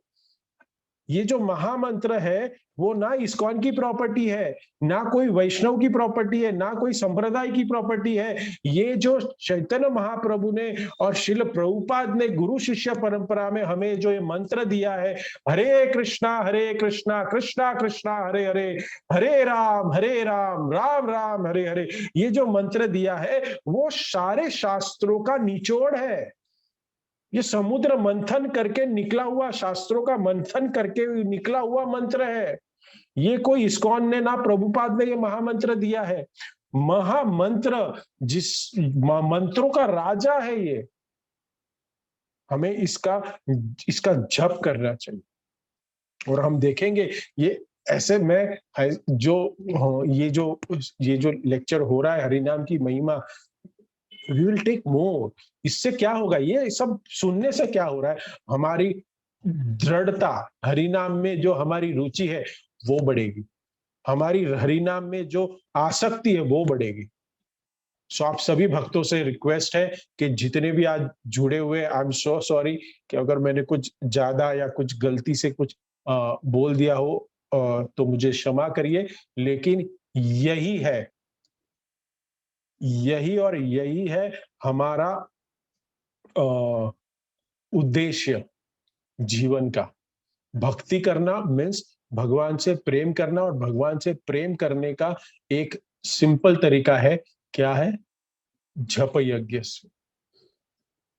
ये जो महामंत्र है वो ना इस्कॉन की प्रॉपर्टी है, ना कोई वैष्णव की प्रॉपर्टी है, ना कोई संप्रदाय की प्रॉपर्टी है। ये जो चैतन्य महाप्रभु ने और शिल प्रभुपाद ने गुरु शिष्य परंपरा में हमें जो ये मंत्र दिया है, हरे कृष्णा कृष्णा कृष्णा हरे हरे, हरे राम राम राम हरे हरे, ये जो मंत्र दिया है वो सारे शास्त्रों का निचोड़ है। ये समुद्र मंथन करके निकला हुआ, शास्त्रों का मंथन करके निकला हुआ मंत्र है। ये कोई इस्कॉन ने, ना प्रभुपाद ने ये महामंत्र दिया है। महामंत्र जिस मंत्रों का राजा है ये, हमें इसका जप करना चाहिए। और हम देखेंगे ये ऐसे में ये जो लेक्चर हो रहा है हरिनाम की महिमा, वी विल टेक मोर। इससे क्या होगा, ये सब सुनने से क्या हो रहा है, हमारी दृढ़ता हरिनाम में जो हमारी रुचि है वो बढ़ेगी, हमारी हरिनाम में जो आसक्ति है वो बढ़ेगी। सो आप सभी भक्तों से रिक्वेस्ट है कि जितने भी आज जुड़े हुए, आई एम सो सॉरी कि अगर मैंने कुछ ज्यादा या कुछ गलती से कुछ बोल दिया हो तो मुझे क्षमा करिए, लेकिन यही है हमारा उद्देश्य जीवन का। भक्ति करना मीन्स भगवान से प्रेम करना, और भगवान से प्रेम करने का एक सिंपल तरीका है, क्या है? जप यज्ञ से,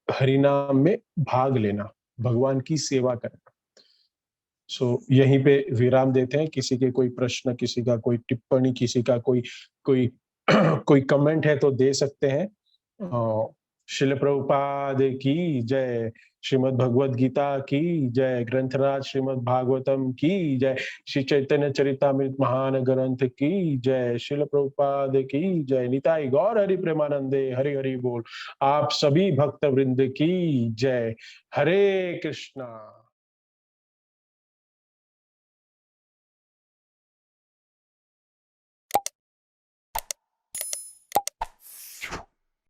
हरिनाम में भाग लेना, भगवान की सेवा करना। सो यहीं पे विराम देते हैं। किसी के कोई प्रश्न, किसी का कोई टिप्पणी, किसी का कोई कोई कोई कमेंट है तो दे सकते हैं। शिल प्रभुपाद की जय, श्रीमद् भगवद गीता की जय, ग्रंथराज श्रीमद् भागवतम की जय, श्री चैतन्य चरितामृत महान ग्रंथ की जय, शिल प्रभुपाद की जय, निताई गौर हरि प्रेमानंदे, हरि हरि बोल। आप सभी भक्त वृंद की जय। हरे कृष्णा।